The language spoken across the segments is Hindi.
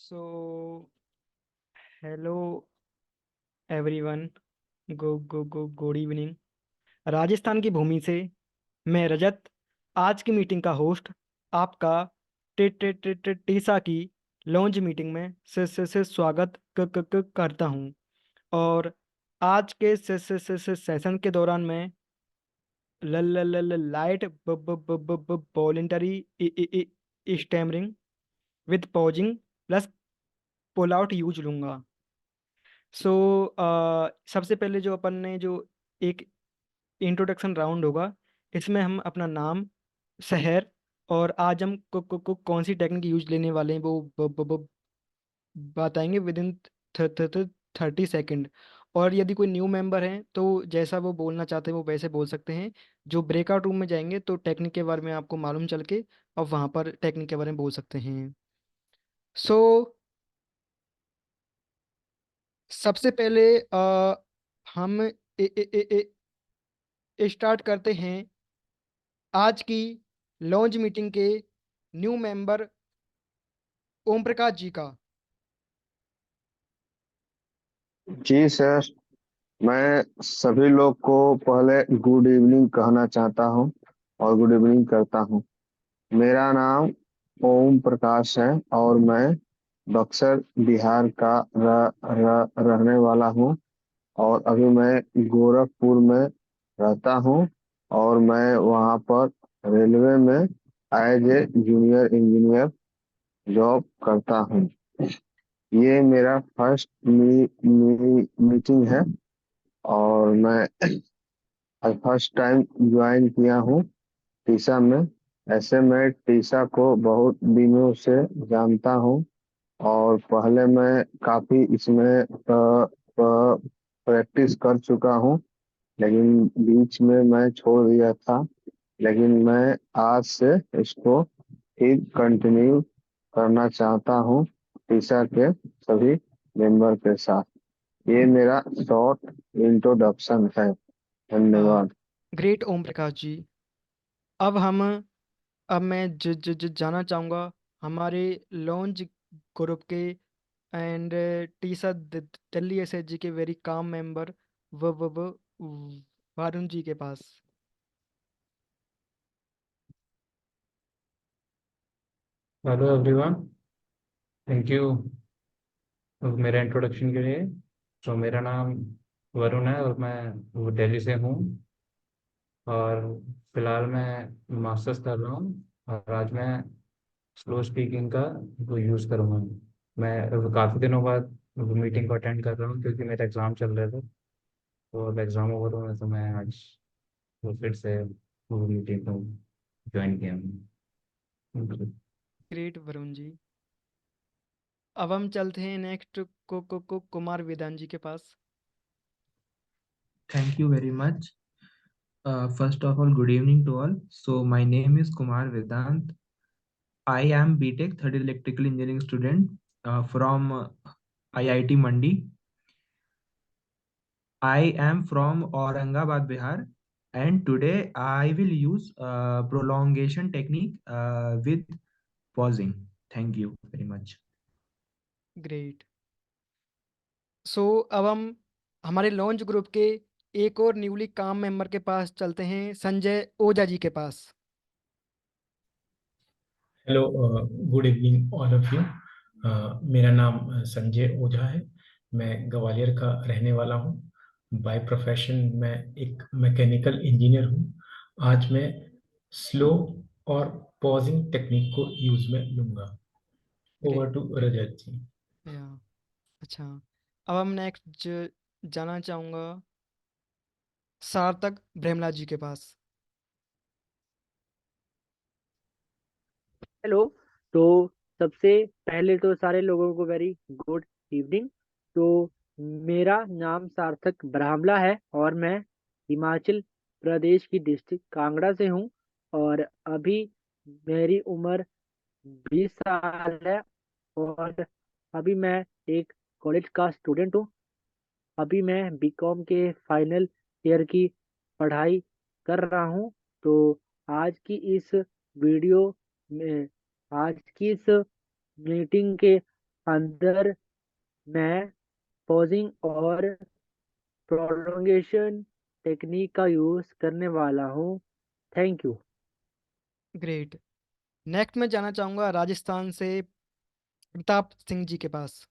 So hello everyone. Good evening. Rajasthan की भूमि से मैं रजत, आज की मीटिंग का होस्ट, आपका टीसा की लॉन्च मीटिंग में से स्वागत करता हूँ। और आज के सेशन के दौरान मैं ल ल ल ल light voluntary stammering with pausing plus pull out use लूंगा। सो सबसे पहले जो अपन ने जो एक इंट्रोडक्शन राउंड होगा, इसमें हम अपना नाम, शहर और आज हम कौन सी टेक्निक यूज लेने वाले हैं वो बताएंगे विद इन 30 सेकेंड। और यदि कोई न्यू मेंबर है तो जैसा वो बोलना चाहते हैं वो वैसे बोल सकते हैं। जो ब्रेकआउट रूम में जाएंगे तो टेक्निक के बारे में आपको मालूम चल के और वहाँ पर टेक्निक के बारे में बोल सकते हैं। सो सबसे पहले हम स्टार्ट करते हैं आज की लॉन्च मीटिंग के न्यू मेंबर ओम प्रकाश जी का। जी सर। मैं सभी लोग को पहले गुड इवनिंग कहना चाहता हूँ और गुड इवनिंग करता हूँ। मेरा नाम ओम प्रकाश है और मैं बक्सर बिहार का रहने वाला हूँ। और अभी मैं गोरखपुर में रहता हूँ और मैं वहाँ पर रेलवे में as a junior engineer job करता हूँ। ये मेरा फर्स्ट मीटिंग है और मैं आज फर्स्ट टाइम ज्वाइन किया हूँ टीसा में। ऐसे मैं टीसा को बहुत दिनों से जानता हूँ और पहले मैं काफी इसमें प्रैक्टिस कर चुका हूँ, लेकिन बीच में मैं छोड़ दिया था। लेकिन मैं आज से इसको फिर कंटिन्यू करना चाहता हूँ टीसा के सभी मेंबर के साथ। ये मेरा शॉर्ट इंट्रोडक्शन है। धन्यवाद। ग्रेट ओम प्रकाश जी। अब हम अब मैं जाना चाहूँगा हमारे लॉन्च ग्रुप के एंड टीसा दिल्ली एसएचजी के वेरी काम मेंबर व वरुण जी के पास। हेलो एवरीवन, थैंक यू मेरे इंट्रोडक्शन के लिए। तो मेरा नाम वरुण है और मैं वो दिल्ली से हूँ। और फिलहाल मैं मास्टर्स कर रहा हूँ और आज मैं स्लो स्पीकिंग का वो यूज़ करूँगा। मैं काफ़ी दिनों बाद मीटिंग को अटेंड कर रहा हूँ क्योंकि मेरे एग्ज़ाम चल रहे थे। तो अब एग्ज़ाम ओवर हुआ है तो मैं आज वो फिर से वो मीटिंग को ज्वाइन किया हूँ। ग्रेट वरुण जी। अब हम चलते हैं नेक्स्ट को कुमार वेदांत जी के पास। Thank you very much. First of all, good evening to all. So my name is Kumar Vedant. I am BTech third electrical engineering student from IIT Mandi. I am from Aurangabad, Bihar, and today I will use prolongation technique with pausing. Thank you very much. Great. So अब हम हमारे लॉन्च ग्रुप के एक और न्यूली काम मेंबर के पास चलते हैं, संजय ओझा जी के पास। Hello, good evening all of you. मेरा नाम संजय ओझा है। मैं ग्वालियर का रहने वाला हूँ। बाय प्रोफेशन मैं एक मैकेनिकल इंजीनियर हूँ। आज मैं स्लो और पॉजिंग टेक्निक को यूज में लूंगा। ग्रेट। ओवर टू रजत जी। या अच्छा। अब हम नेक्स्ट जाना चाहूँगा सार्थक ब्रह्मला जी के पास। हेलो। तो सबसे पहले तो सारे लोगों को वेरी गुड इवनिंग। तो मेरा नाम सार्थक ब्राह्मला है और मैं हिमाचल प्रदेश की डिस्ट्रिक्ट कांगड़ा से हूँ। और अभी मेरी उम्र 20 साल है और अभी मैं एक कॉलेज का स्टूडेंट हूँ। अभी मैं बीकॉम के फाइनल ईयर की पढ़ाई कर रहा हूँ। तो आज की इस वीडियो में आज की इस मीटिंग के अंदर मैं पॉजिंग और प्रोलोंगेशन टेक्निक का यूज करने वाला हूँ। Thank you. ग्रेट। नेक्स्ट मैं जाना चाहूंगा राजस्थान से प्रताप सिंह जी के पास।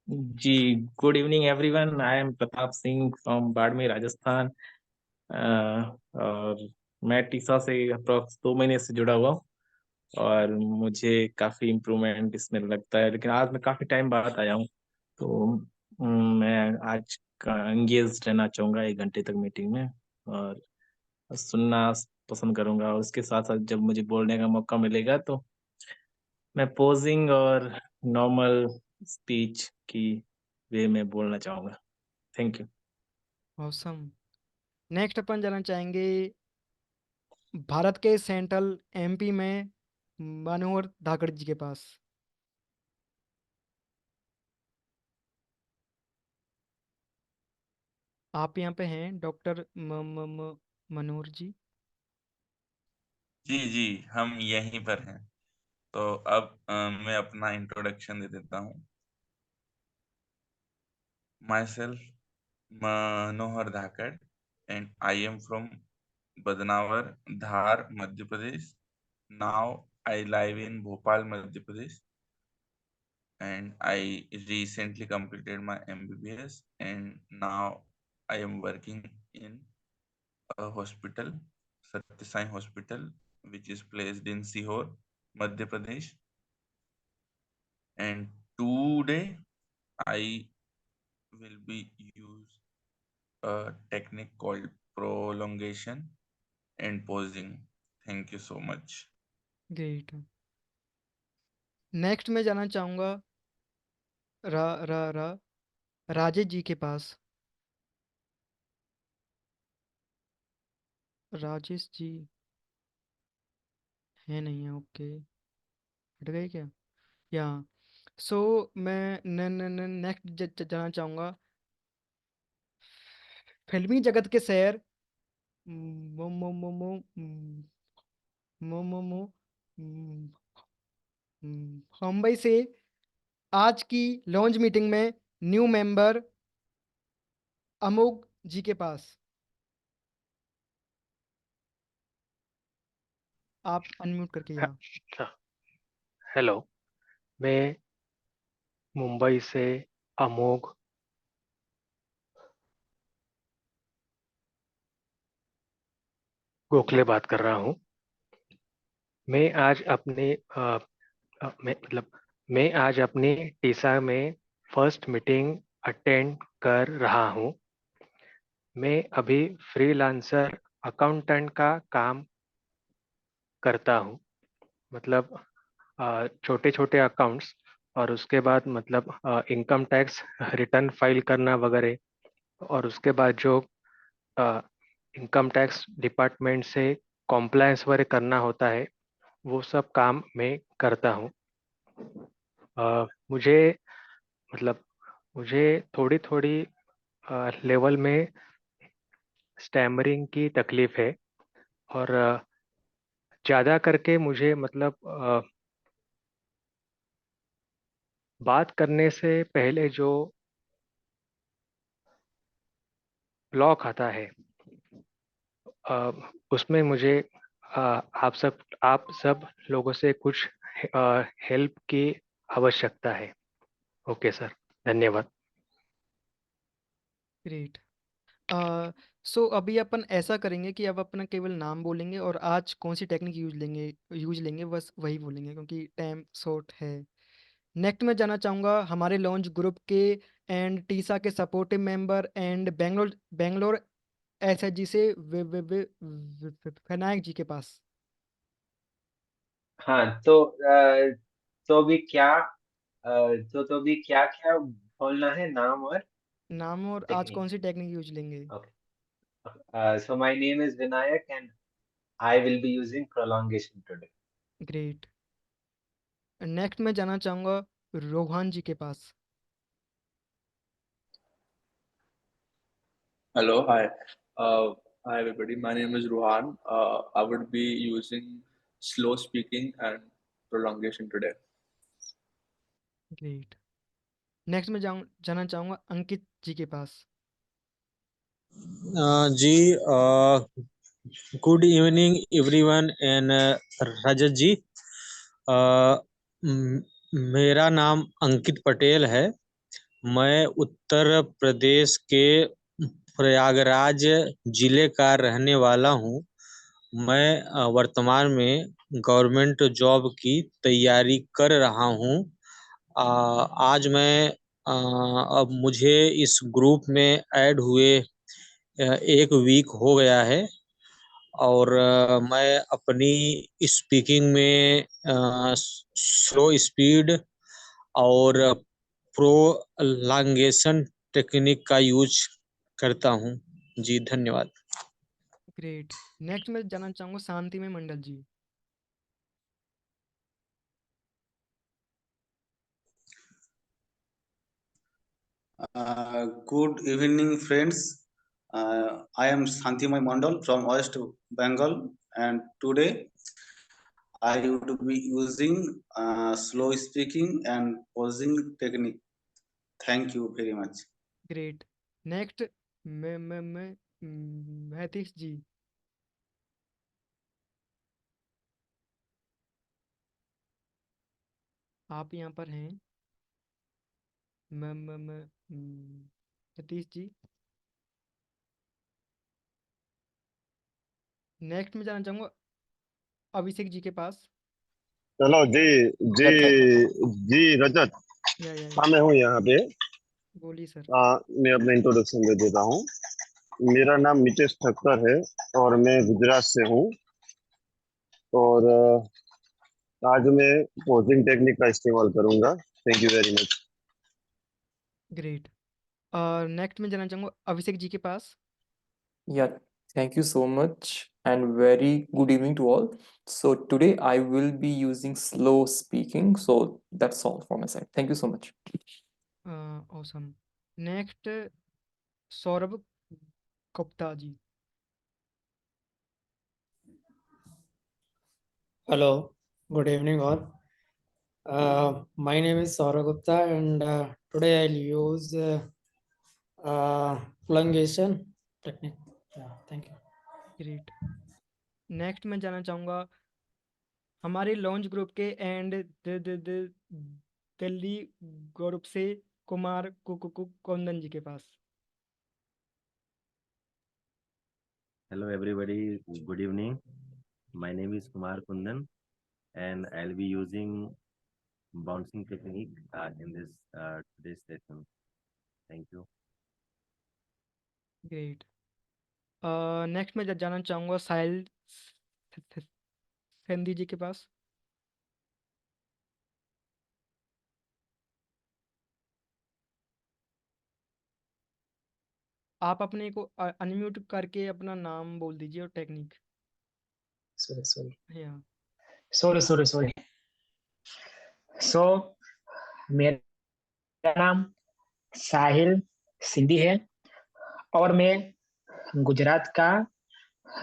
जी, good evening everyone. I am Pratap Singh from Barmer, Rajasthan. और मैं टीसा से अप्रोक्स 2 महीने से जुड़ा हुआ हूँ और मुझे काफ़ी इम्प्रूवमेंट इसमें लगता है, लेकिन आज मैं काफ़ी टाइम बाद आया हूँ। तो मैं आज का एंगेज रहना चाहूँगा 1 घंटे तक मीटिंग में और सुनना पसंद करूँगा, और उसके साथ साथ जब मुझे बोलने का मौका मिलेगा तो मैं पोजिंग और नॉर्मल स्पीच की वे में बोलना चाहूँगा। Thank you. ऑसम। नेक्स्ट अपन जाना चाहेंगे भारत के सेंट्रल एमपी में मनोहर धाकड़ जी के पास। आप यहाँ पे हैं डॉक्टर मनोहर जी? जी जी, हम यहीं पर हैं। तो अब मैं अपना इंट्रोडक्शन दे देता हूँ। My self Manohar Dhakad and I am from Badnawar, Dhar, Madhya Pradesh. Now I live in Bhopal, Madhya Pradesh, and I recently completed my MBBS, and now I am working in a hospital, Satya Sai Hospital, which is placed in Sihor, Madhya Pradesh. And today I will be use a technique called prolongation and pausing. Thank you so much. Great. Next मैं जाना चाहूँगा रा रा रा राजेश जी के पास। राजेश जी है नहीं है, ओके, हट गए क्या? या सो मैं नेक्स्ट जाना चाहूँगा फिल्मी जगत के शहर मो मो मो मो मो मो मो मुंबई से आज की लॉन्च मीटिंग में न्यू मेंबर अमोघ जी के पास। आप अनम्यूट करके यहाँ। अच्छा, हेलो। मैं मुंबई से अमोघ गोखले बात कर रहा हूँ। मैं आज अपने मैं आज अपनी टीसा में फर्स्ट मीटिंग अटेंड कर रहा हूँ। मैं अभी फ्रीलांसर अकाउंटेंट का काम करता हूँ। मतलब छोटे छोटे अकाउंट्स, और उसके बाद मतलब इनकम टैक्स रिटर्न फाइल करना वगैरह, और उसके बाद जो इनकम टैक्स डिपार्टमेंट से कॉम्प्लायंस वगैरह करना होता है, वो सब काम मैं करता हूँ। मुझे मतलब मुझे थोड़ी थोड़ी लेवल में स्टैमरिंग की तकलीफ है, और ज़्यादा करके मुझे मतलब बात करने से पहले जो ब्लॉक आता है, उसमें मुझे आप सब लोगों से कुछ हेल्प की आवश्यकता है। ओके सर, धन्यवाद। ग्रेट। सो अभी अपन ऐसा करेंगे कि अब अपना केवल नाम बोलेंगे और आज कौन सी टेक्निक यूज लेंगे बस वही बोलेंगे क्योंकि टाइम शॉर्ट है। नेक्स्ट मैं जाना चाहूँगा हमारे लॉन्च ग्रुप के एंड टीसा के supportive member and Bangalore Bangalore SHG से विनायक जी के पास। हाँ, तो भी क्या तो भी क्या क्या बोलना है, नाम और नाम और आज टेक्निक? कौन सी टेक्निक यूज लेंगे। Okay. So my name is Vinayak and I will be using prolongation today. Great. Next मैं जाना चाहूँगा रोहान जी के पास। Hello, hi. Hi everybody. My name is Ruhan. I would be using slow speaking and prolongation today. Great. Next में जाना चाहूँगा अंकित जी के पास। जी, गुड इवनिंग एवरीवन एंड रजत जी। अ, मेरा नाम अंकित पटेल है। मैं उत्तर प्रदेश के प्रयागराज जिले का रहने वाला हूँ। मैं वर्तमान में गवर्नमेंट जॉब की तैयारी कर रहा हूँ। आज मैं अब मुझे इस ग्रुप में ऐड हुए 1 वीक हो गया है और मैं अपनी स्पीकिंग में स्लो स्पीड और प्रोलांगेशन टेक्निक का यूज करता हूँ। जी धन्यवाद। ग्रेट। नेक्स्ट में जाना चाहूँगा शांति में मंडल जी। Good evening, friends. I am Shantimay Mandal from West Bengal, and today I would be using slow speaking and posing technique. Thank you very much. Great. Next मैं महतीश जी। आप यहाँ पर हैं। सतीश जी। नेक्स्ट में जाना चाहूँगा अभिषेक जी के पास। चलो जी। जी जी रजत। या हाँ मैं हूँ यहाँ पे। बोलिए सर। मैं अपना इंट्रोडक्शन दे देता हूँ। मेरा नाम नितेश ठक्कर है और मैं गुजरात से हूँ। और आज मैं पोजिंग टेक्निक का इस्तेमाल करूंगा। Thank you very much. Great. Next में जाना चाहूँगा अभिषेक जी के पास। Yeah, thank you so much and very good evening to all. So today I will be using slow speaking. So that's all from my side. Thank you so much. Awesome. Next Saurabh Gupta ji. Hello, good evening all. My name is Saurabh Gupta and today I'll use prolongation technique. Yeah, thank you. Great. Next मैं जाना चाहूँगा हमारे लॉन्च ग्रुप के एंड दिल्ली ग्रुप से कुमार कुंदन जी के पास। Hello everybody, good evening. My name is Kumar Kundan and I'll be using bouncing technique in this today's session. Thank you. Great. Next मैं जाना चाहूँगा साहिल संधि जी के पास। आप अपने को अनम्यूट करके अपना नाम बोल दीजिए और टेक्निक। या sorry. So मेरा नाम साहिल सिंधी है और मैं गुजरात का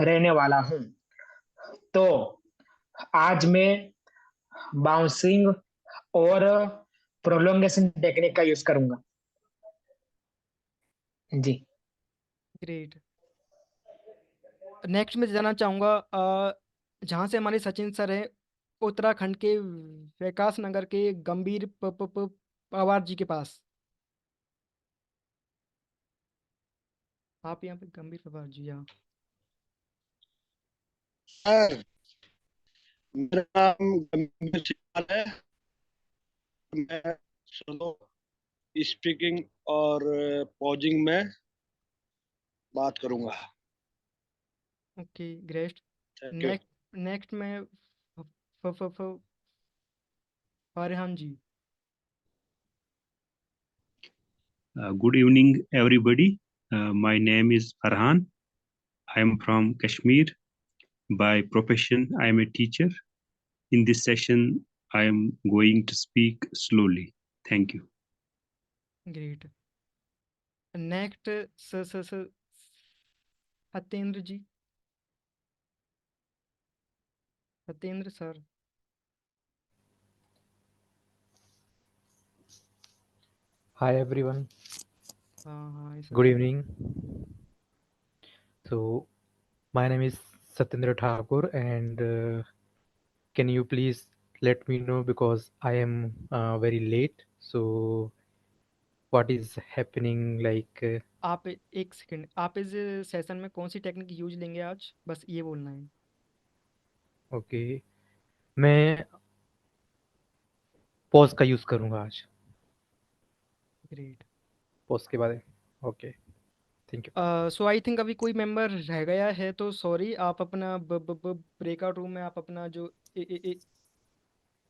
रहने वाला हूँ। तो आज मैं बाउंसिंग और प्रोलोंगेशन टेक्निक का यूज करूंगा। जी ग्रेट। नेक्स्ट में जाना चाहूँगा जहाँ से हमारे सचिन सर हैं उत्तराखंड के विकास नगर के गंभीर पवार जी के पास। आप यहाँ पे गंभीर पवार जी। यहाँ सर मेरा नाम गंभीर सिपाल है। मैं स्लो स्पीकिंग और पॉजिंग में बात करूंगा। Okay great. Thank you. Next में फरहान जी। Good evening, everybody. My name is Farhan. I am from Kashmir. By profession, I am a teacher. In this session, I am going to speak slowly. Thank you. Great. Next Satyendra ji. Satyendra sir. Hi everyone. हाँ Good sir. evening. So my name is Satyendra Thakur, and can you please let me know because I am very late. So what is happening? Like आप एक सेकंड, आप इस सेशन में कौन सी टेक्निक यूज लेंगे आज, बस ये बोलना है। okay, मैं पॉज का यूज करूँगा आज। ग्रेट। पॉज के बाद okay, thank you. So I think अभी कोई मेंबर रह गया है तो सॉरी, आप अपना ब्रेकआउट रूम में आप अपना जो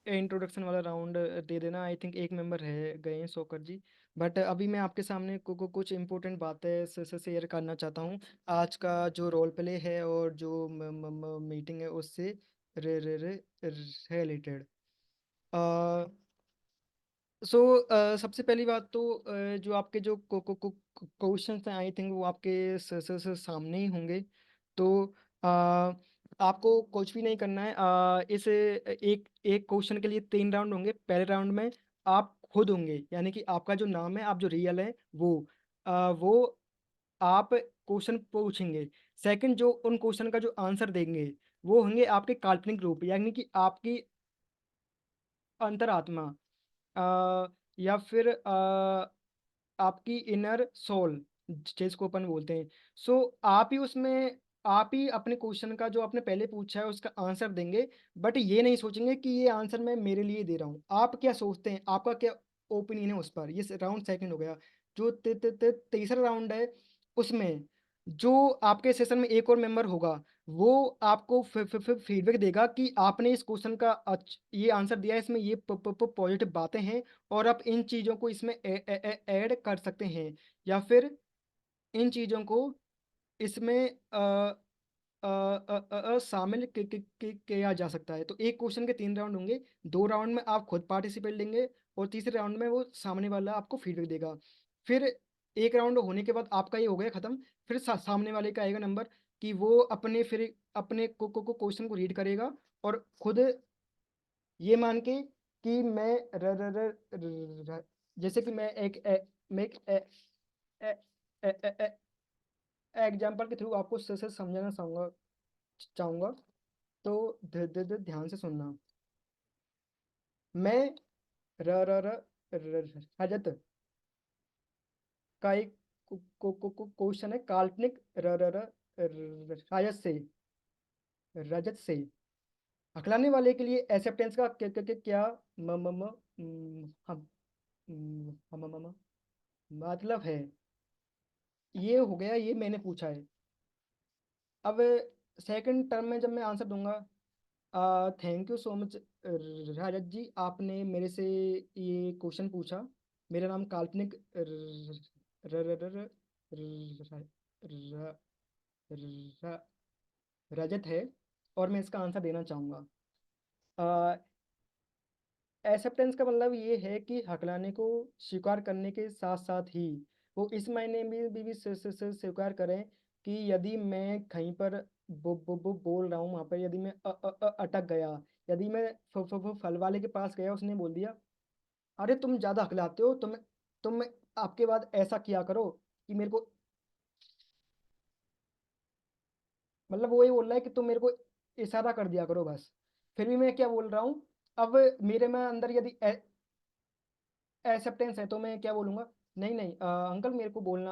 इंट्रोडक्शन वाला राउंड दे देना। आई थिंक एक मेंबर रह गए हैं, सोकर जी। बट अभी मैं आपके सामने कुछ इंपॉर्टेंट बातें शेयर करना चाहता हूँ। आज का जो रोल प्ले है और जो मीटिंग है उससे रिलेटेड। सो सबसे पहली बात तो जो आपके जो क्वेश्चंस हैं आई थिंक वो आपके सामने ही होंगे। तो आपको कुछ भी नहीं करना है। इस एक एक क्वेश्चन के लिए 3 राउंड होंगे। पहले राउंड में आप खुद होंगे, यानी कि आपका जो नाम है, आप जो रियल है वो आप क्वेश्चन पूछेंगे। सेकंड, जो उन क्वेश्चन का जो आंसर देंगे वो होंगे आपके काल्पनिक रूप, यानी कि आपकी अंतरात्मा, या फिर आपकी इनर सोल जिसको अपन बोलते हैं। सो आप ही अपने क्वेश्चन का जो आपने पहले पूछा है उसका आंसर देंगे। बट ये नहीं सोचेंगे कि ये आंसर मैं मेरे लिए दे रहा हूँ। आप क्या सोचते हैं, आपका क्या ओपिनियन है उस पर। ये राउंड सेकंड हो गया। जो तीसरा राउंड है उसमें जो आपके सेशन में एक और मेंबर होगा वो आपको फीडबैक देगा कि आपने इस क्वेश्चन का ये आंसर दिया है, इसमें ये पॉजिटिव बातें हैं और आप इन चीज़ों को इसमें ऐड कर सकते हैं, या फिर इन चीज़ों को इसमें शामिल किया जा सकता है। तो एक क्वेश्चन के 3 राउंड होंगे। 2 राउंड में आप खुद पार्टिसिपेट लेंगे और तीसरे राउंड में वो सामने वाला आपको फीडबैक देगा। फिर एक राउंड होने के बाद आपका ये हो गया खत्म। फिर सामने वाले का आएगा नंबर कि वो अपने क्वेश्चन को रीड करेगा और खुद ये मान के कि मैं जैसे कि मैं एक एग्जाम्पल के थ्रू आपको से समझाना चाहूँगा। तो ध्यान से सुनना। मैं रजत का एक क्वेश्चन है, काल्पनिक रजत से हकलाने वाले के लिए एक्सेप्टेंस का क्या म, म, म, म, हम, म, हम, म, म, मतलब है। ये हो गया, ये मैंने पूछा है। अब सेकंड टर्म में जब मैं आंसर दूंगा, थैंक यू सो मच रजत जी, आपने मेरे से ये क्वेश्चन पूछा। मेरा नाम काल्पनिक र, र, र, र, र, र, रजत है और मैं इसका आंसर देना चाहूँगा। एक्सेप्टेंस का मतलब ये है कि हकलाने को स्वीकार करने के साथ साथ ही वो इस मायने में भी स्वीकार करें कि यदि मैं कहीं पर बोल रहा हूँ, वहाँ पर यदि मैं अटक गया, यदि मैं फल वाले के पास गया, उसने बोल दिया अरे तुम ज़्यादा हकलाते हो, तुम आपके बाद ऐसा किया करो कि मेरे को, मतलब वो ये बोल रहा है कि तुम मेरे को इशारा कर दिया करो बस। फिर भी मैं क्या बोल रहा हूँ, अब मेरे में अंदर यदि एक्सेप्टेंस है तो मैं क्या बोलूँगा, नहीं नहीं अंकल मेरे को बोलना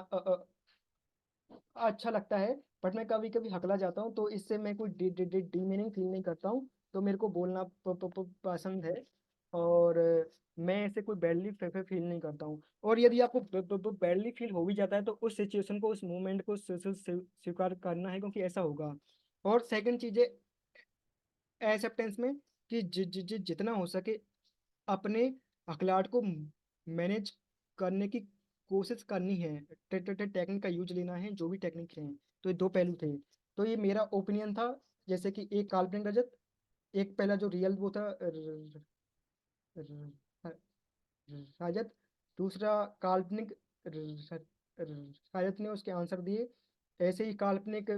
अच्छा लगता है, बट मैं कभी कभी हकला जाता हूँ तो इससे मैं कोई डीमीनिंग फील नहीं करता हूँ, तो मेरे को बोलना पसंद है। और मैं ऐसे कोई बैडली फील नहीं करता हूँ। और यदि आपको बैडली फील हो भी जाता है तो उस सिचुएशन को, उस मोमेंट को स्वीकार करना है, क्योंकि ऐसा होगा। और सेकंड चीज़ है एक्सेप्टेंस में कि जितना हो सके अपने अखलाट को मैनेज करने की कोशिश करनी है। टेक्निक का यूज लेना है, जो भी टेक्निक है। तो ये 2 पहलू थे। तो ये मेरा ओपिनियन था। जैसे कि एक काल्पनिक रजत, एक पहला जो रियल वो था रजत, दूसरा काल्पनिक रजत ने उसके आंसर दिए। ऐसे ही काल्पनिक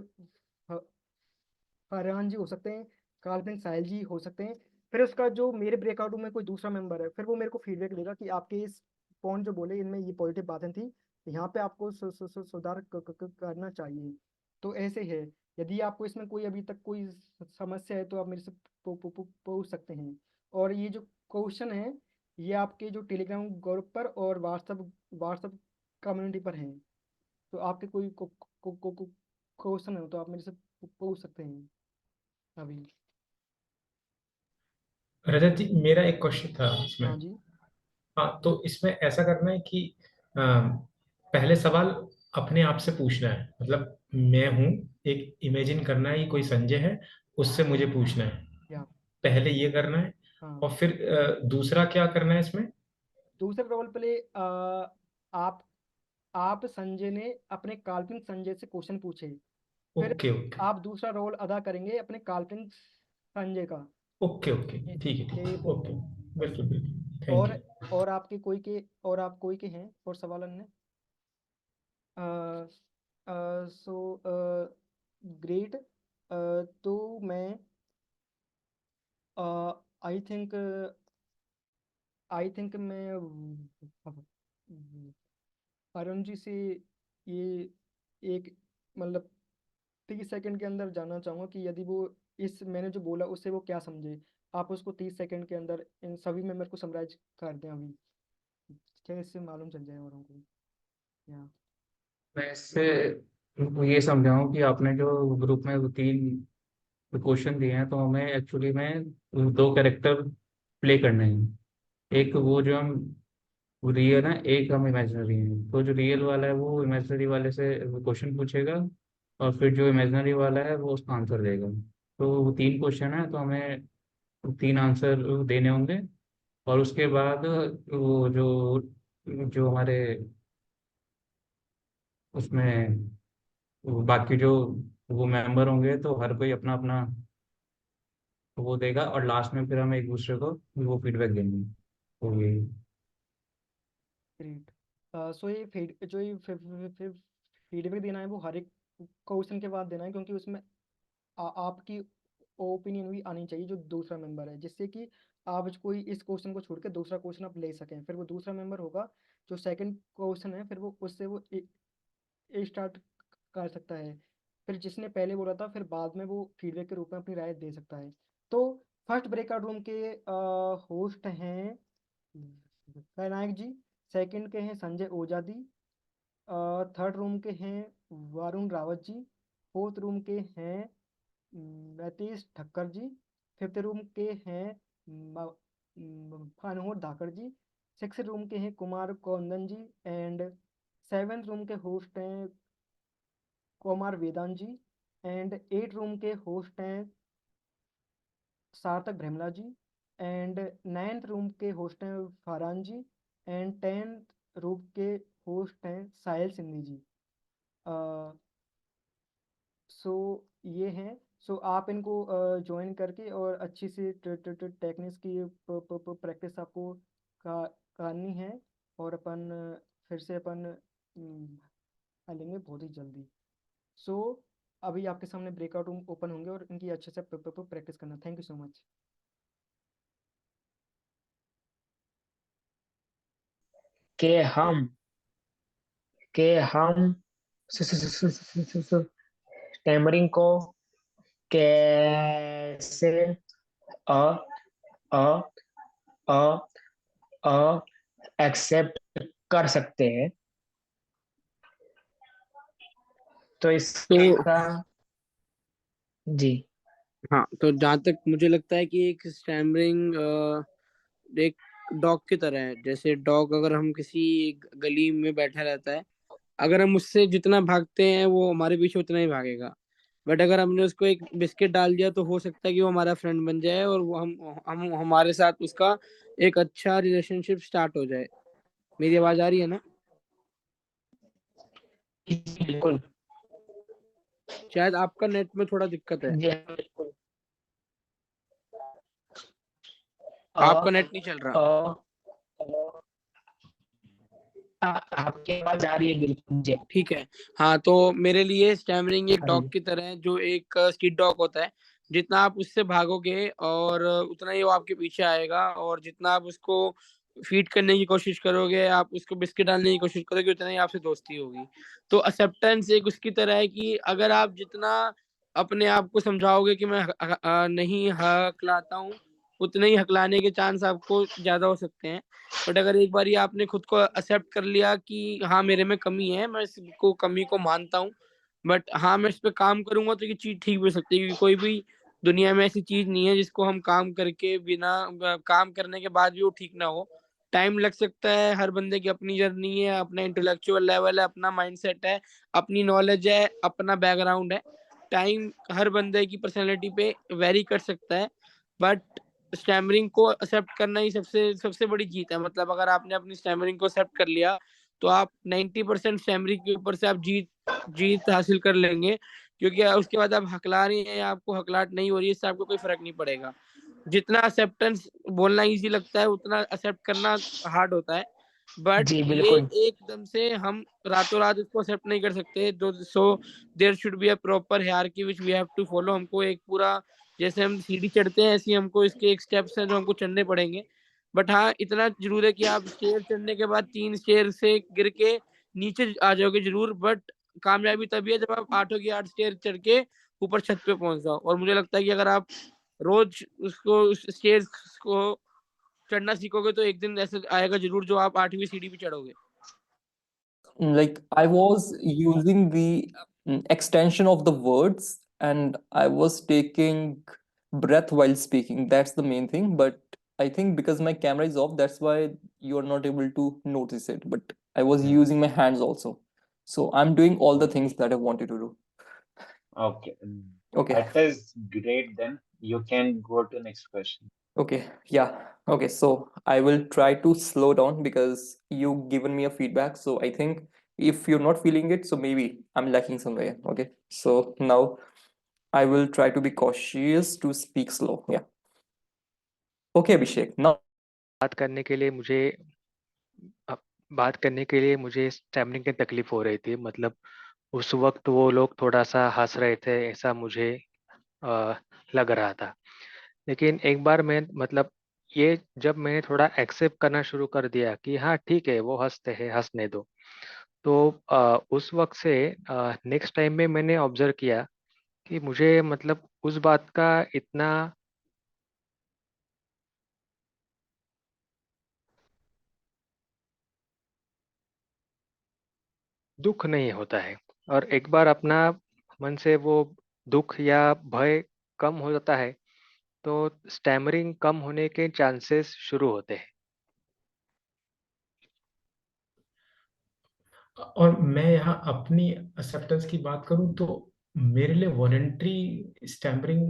फरहान जी हो सकते हैं, काल्पनिक साहिल जी हो सकते हैं। फिर उसका जो मेरे ब्रेकआउट में कोई दूसरा मेंबर है, फिर वो मेरे को फीडबैक देगा कि आपके इस पॉइंट जो बोले इनमें ये पॉजिटिव बातें थी, यहाँ पे आपको सुधार करना चाहिए। तो ऐसे है, यदि आपको इसमें कोई अभी तक कोई समस्या है तो आप मेरे से पूछ सकते हैं। और ये जो क्वेश्चन है ये आपके जो टेलीग्राम ग्रुप पर और व्हाट्सएप कम्युनिटी पर हैं। तो आपके कोई क्वेश्चन है तो आप मेरे से पूछ सकते हैं अभी। रजत जी, मेरा एक क्वेश्चन था इसमें। हाँ जी। हाँ, तो इसमें ऐसा करना है कि पहले सवाल अपने आप से पूछना है, मतलब मैं हूँ, एक इमेजिन करना है कि कोई संजय है, उससे मुझे पूछना है, या पहले ये करना है। हाँ, और फिर दूसरा क्या करना है इसमें? दूसरे रोल प्ले आप संजय ने अपने काल्पनिक संजय से क्वेश्चन पूछे, फिर ओके ओके आप दूसरा रोल अदा करेंगे अपने काल्पनिक संजय का। ओके ओके, ठीक है, ठीक यही है, बोल ओके, रहे हैं। बिल्कुल बिल्कुल, थैंक और यू। और आपके कोई के और आप कोई के हैं और सवाल अन्य? So great. तो मैं आई थिंक मैं अरुण जी से ये एक मतलब 30 सेकंड के अंदर जानना चाहूँगा कि यदि वो इस मैंने जो बोला उससे वो क्या समझे। आप उसको 30 सेकंड के अंदर इन सभी में मेरे को समराइज कर दें अभी, क्या इससे मालूम चल जाए औरों को। या मैं इससे ये समझाऊं कि आपने जो ग्रुप में वो 3 क्वेश्चन दिए हैं, तो हमें एक्चुअली में 2 कैरेक्टर प्ले करने हैं। एक वो जो हम रियल है, एक हम इमेजिनरी हैं। तो जो रियल वाला है वो इमेजिनरी वाले से क्वेश्चन पूछेगा, और फिर जो इमेजिनरी वाला है वो उसका आंसर देगा। तो वो 3 क्वेश्चन है, तो हमें 3 आंसर देने होंगे। और उसके बाद वो जो जो हमारे उसमें वो बाकी जो वो मेंबर होंगे, तो हर कोई अपना अपना वो देगा, और लास्ट में फिर हम एक दूसरे को वो फीडबैक देंगे। तो ये ग्रेट। सो ये फीडबैक देना है वो हर एक क्वेश्चन के बाद देना है, क्योंकि उसमें आपकी ओपिनियन भी आनी चाहिए जो दूसरा मेंबर है, जिससे कि आप कोई इस क्वेश्चन को छोड़ के दूसरा क्वेश्चन आप ले सकें। फिर वो दूसरा मेंबर होगा जो सेकंड क्वेश्चन है, फिर वो उससे वो स्टार्ट कर सकता है। फिर जिसने पहले बोला था फिर बाद में वो फीडबैक के रूप में अपनी राय दे सकता है। तो फर्स्ट ब्रेकआउट रूम के होस्ट हैं विनायक जी, सेकंड के हैं संजय ओझा जी, थर्ड रूम के हैं वरुण रावत जी, फोर्थ रूम के हैं नतीश ठक्कर जी, फिफ्थ रूम के हैं अनहोर धाकड़ जी, सिक्स रूम के हैं कुमार कौंदन जी, एंड सेवेंथ रूम के होस्ट हैं कुमार वेदांत जी, एंड 8 रूम के होस्ट हैं सार्थक भ्रमला जी, एंड 9th रूम के होस्ट हैं Farhan ji, and 10th room के होस्ट हैं साहिल सिंधी जी। सो ये हैं। सो आप इनको ज्वाइन करके और अच्छी सी टेक्निक्स की प्रैक्टिस आपको करनी है, और अपन फिर से अपन लेंगे बहुत ही जल्दी। सो अभी आपके सामने ब्रेकआउट रूम ओपन होंगे और इनकी अच्छे से प्रैक्टिस करना। Thank you so much. के हम टैमरिंग को कैसे अ अ अ अ एक्सेप्ट कर सकते हैं। तो तो इसका जी हाँ, तो जहाँ तक मुझे लगता है कि एक स्टैमरिंग एक डॉग की तरह है। जैसे डॉग अगर हम किसी गली में बैठा रहता है, अगर हम उससे जितना भागते हैं वो हमारे पीछे उतना ही भागेगा। बट अगर हमने उसको एक बिस्किट डाल दिया तो हो सकता है कि वो हमारा फ्रेंड बन जाए और वो हम हमारे साथ उसका एक अच्छा रिलेशनशिप स्टार्ट हो जाए। मेरी आवाज आ रही है ना? बिल्कुल शायद आपका नेट में थोड़ा दिक्कत है, जी हाँ, बिल्कुल आपका नेट नहीं चल रहा। आपकी आवाज आ रही है बिल्कुल जी। ठीक है। हाँ, तो मेरे लिए स्टैमरिंग एक हाँ डॉग जी की तरह है, जो एक स्ट्रीट डॉग होता है। जितना आप उससे भागोगे और उतना ही वो आपके पीछे आएगा, और जितना आप उसको फीड करने की कोशिश करोगे, आप उसको बिस्किट डालने की कोशिश करोगे, उतना ही आपसे दोस्ती होगी। तो एक्सेप्टेंस एक उसकी तरह है कि अगर आप जितना अपने आप को समझाओगे कि मैं नहीं हकलाता हूँ, उतने ही हकलाने के चांस आपको ज्यादा हो सकते हैं। बट अगर एक बार आपने खुद को एक्सेप्ट कर लिया कि हाँ मेरे में कमी है, मैं इसको कमी को मानता हूँ, बट हाँ मैं इस पे काम करूंगा, तो ये चीज ठीक भी हो सकती है। क्योंकि कोई भी दुनिया में ऐसी चीज नहीं है जिसको हम काम करके बिना काम करने के बाद भी वो ठीक ना हो। टाइम लग सकता है, हर बंदे की अपनी जर्नी है, अपना इंटेलेक्चुअल लेवल है, अपना माइंडसेट है, अपनी नॉलेज है, अपना बैकग्राउंड है। टाइम हर बंदे की पर्सनैलिटी पे वेरी कर सकता है, बट स्टैमरिंग को एक्सेप्ट करना ही सबसे सबसे बड़ी जीत है। मतलब अगर आपने अपनी स्टैमरिंग को एक्सेप्ट कर लिया, तो आप 90% स्टैमरिंग के ऊपर से आप जीत हासिल कर लेंगे। क्योंकि उसके बाद आप हकला रही हैं या आपको हकलाहट नहीं हो रही है, इससे आपको कोई फर्क नहीं पड़ेगा। जितना एक्सेप्टेंस बोलना इजी लगता है, उतना एक्सेप्ट करना हार्ड होता है। बट जी ये बिल्कुल। एकदम से हम रातों रात इसको एक्सेप्ट नहीं कर सकते। So there should be a proper hierarchy which we have to follow. हमको एक पूरा, जैसे हम सीढ़ी चढ़ते हैं ऐसे ही हमको इसके एक स्टेप्स हैं जो हमको चढ़ने पड़ेंगे। बट हाँ इतना जरूर है कि आप स्टेयर चढ़ने के बाद 3 स्टेयर से गिर के नीचे आ जाओगे जरूर, बट कामयाबी तभी है जब आप 8 की 8 स्टेयर चढ़ के ऊपर छत पे पहुंच जाओ। और मुझे लगता है कि अगर आप रोज उसको उस स्टेयर्स को चढ़ना सीखोगे, तो एक दिन ऐसे आएगा जरूर जो आप 8वीं सीढ़ी पे चढ़ोगे। Like I was using the extension of the words and I was taking breath while speaking. That's the main thing. But I think because my camera is off, that's why you are not able to notice it. But I was using my hands also. So I'm doing all the things that I wanted to do. Okay. Okay. That is great then. You can go to next question. Okay, yeah. Okay, so I will try to slow down because you've given me a feedback. So I think if you're not feeling it, so maybe I'm lacking somewhere. Okay, so now I will try to be cautious to speak slow. Yeah. Okay, Abhishek. Now बात करने के लिए मुझे बात करने के लिए मुझे स्टैमरिंग की तकलीफ हो रही थी। मतलब उस वक्त वो लोग थोड़ा सा हंस रहे थे, ऐसा मुझे लग रहा था। लेकिन एक बार मैं मतलब ये जब मैंने थोड़ा एक्सेप्ट करना शुरू कर दिया कि हाँ ठीक है वो हंसते हैं, हंसने दो, तो उस वक्त से नेक्स्ट टाइम में मैंने ऑब्जर्व किया कि मुझे मतलब उस बात का इतना दुख नहीं होता है। और एक बार अपना मन से वो दुख या भय कम हो जाता है, तो स्टैमरिंग कम होने के चांसेस शुरू होते हैं। और मैं यहाँ अपनी एक्सेप्टेंस की बात करूँ तो मेरे लिए वॉलेंट्री स्टैमरिंग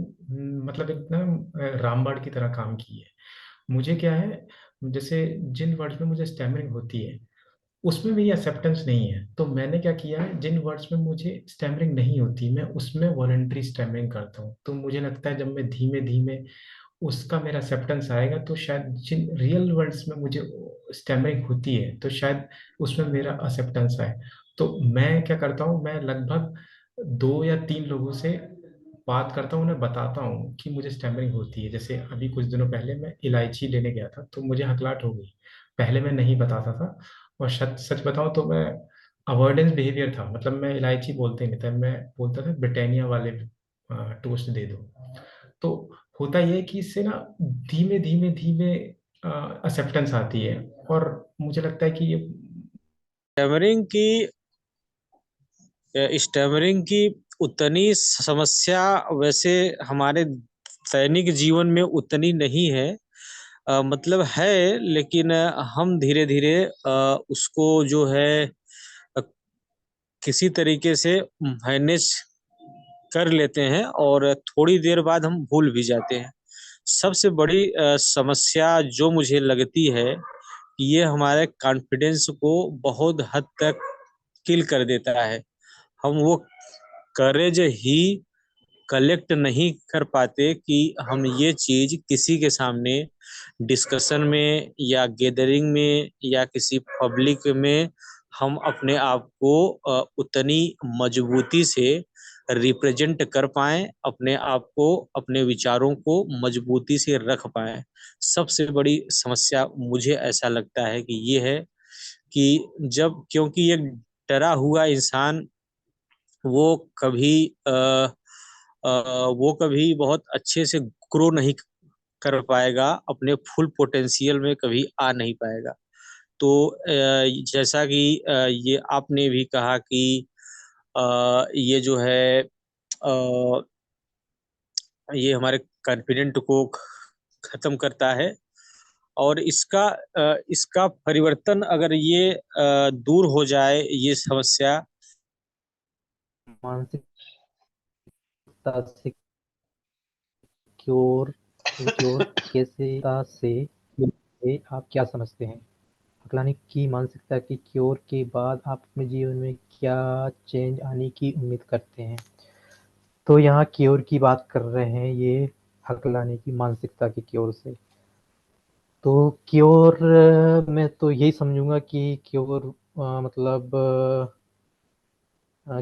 मतलब एक ना रामबाण की तरह काम की है। मुझे क्या है, जैसे जिन वर्ड्स में मुझे स्टैमरिंग होती है उसमें मेरी एक्सेप्टेंस नहीं है, तो मैंने क्या किया है, जिन वर्ड्स में मुझे स्टैमरिंग नहीं होती मैं उसमें वॉलेंट्री स्टैमरिंग करता हूँ। तो मुझे लगता है जब मैं धीमे धीमे उसका मेरा एक्सेप्टेंस आएगा तो शायद जिन रियल वर्ड्स में मुझे स्टैमरिंग होती है तो शायद उसमें मेरा एक्सेप्टेंस आए। तो मैं क्या करता हूँ, मैं लगभग 2 या 3 लोगों से बात करता हूँ, उन्हें बताता हूँ कि मुझे स्टैमरिंग होती है। जैसे अभी कुछ दिनों पहले मैं इलायची लेने गया था तो मुझे हकलाहट हो गई, पहले मैं नहीं बताता था। और सच सच बताऊं तो मैं अवॉइडेंस बिहेवियर था, मतलब मैं इलायची बोलते नहीं था, मैं बोलता था ब्रिटानिया वाले टोस्ट दे दो। तो होता यह है कि इससे ना धीमे धीमे धीमे एक्सेप्टेंस आती है। और मुझे लगता है कि ये स्टैमरिंग की उतनी समस्या वैसे हमारे दैनिक जीवन में उतनी नहीं है। मतलब है, लेकिन हम धीरे धीरे उसको जो है किसी तरीके से मैनेज कर लेते हैं और थोड़ी देर बाद हम भूल भी जाते हैं। सबसे बड़ी समस्या जो मुझे लगती है कि ये हमारे कॉन्फिडेंस को बहुत हद तक किल कर देता है। हम वो करेज ही कलेक्ट नहीं कर पाते कि हम ये चीज किसी के सामने डिस्कशन में या गैदरिंग में या किसी पब्लिक में हम अपने आप को उतनी मजबूती से रिप्रेजेंट कर पाएं, अपने आप को, अपने विचारों को मजबूती से रख पाएं। सबसे बड़ी समस्या मुझे ऐसा लगता है कि ये है कि जब, क्योंकि एक डरा हुआ इंसान वो कभी वो कभी बहुत अच्छे से ग्रो नहीं कर पाएगा, अपने फुल पोटेंशियल में कभी आ नहीं पाएगा। तो जैसा कि ये आपने भी कहा कि ये जो है ये हमारे कॉन्फिडेंट को खत्म करता है, और इसका परिवर्तन अगर ये दूर हो जाए, ये समस्या मानसिकता से क्योर कैसे से आप क्या समझते हैं? अकलानी की मानसिकता की क्योर के बाद आप अपने जीवन में क्या चेंज आने की उम्मीद करते हैं? तो यहाँ क्योर की बात कर रहे हैं, ये अकलानी की मानसिकता की क्योर से। तो क्योर मैं तो यही समझूंगा कि क्योर मतलब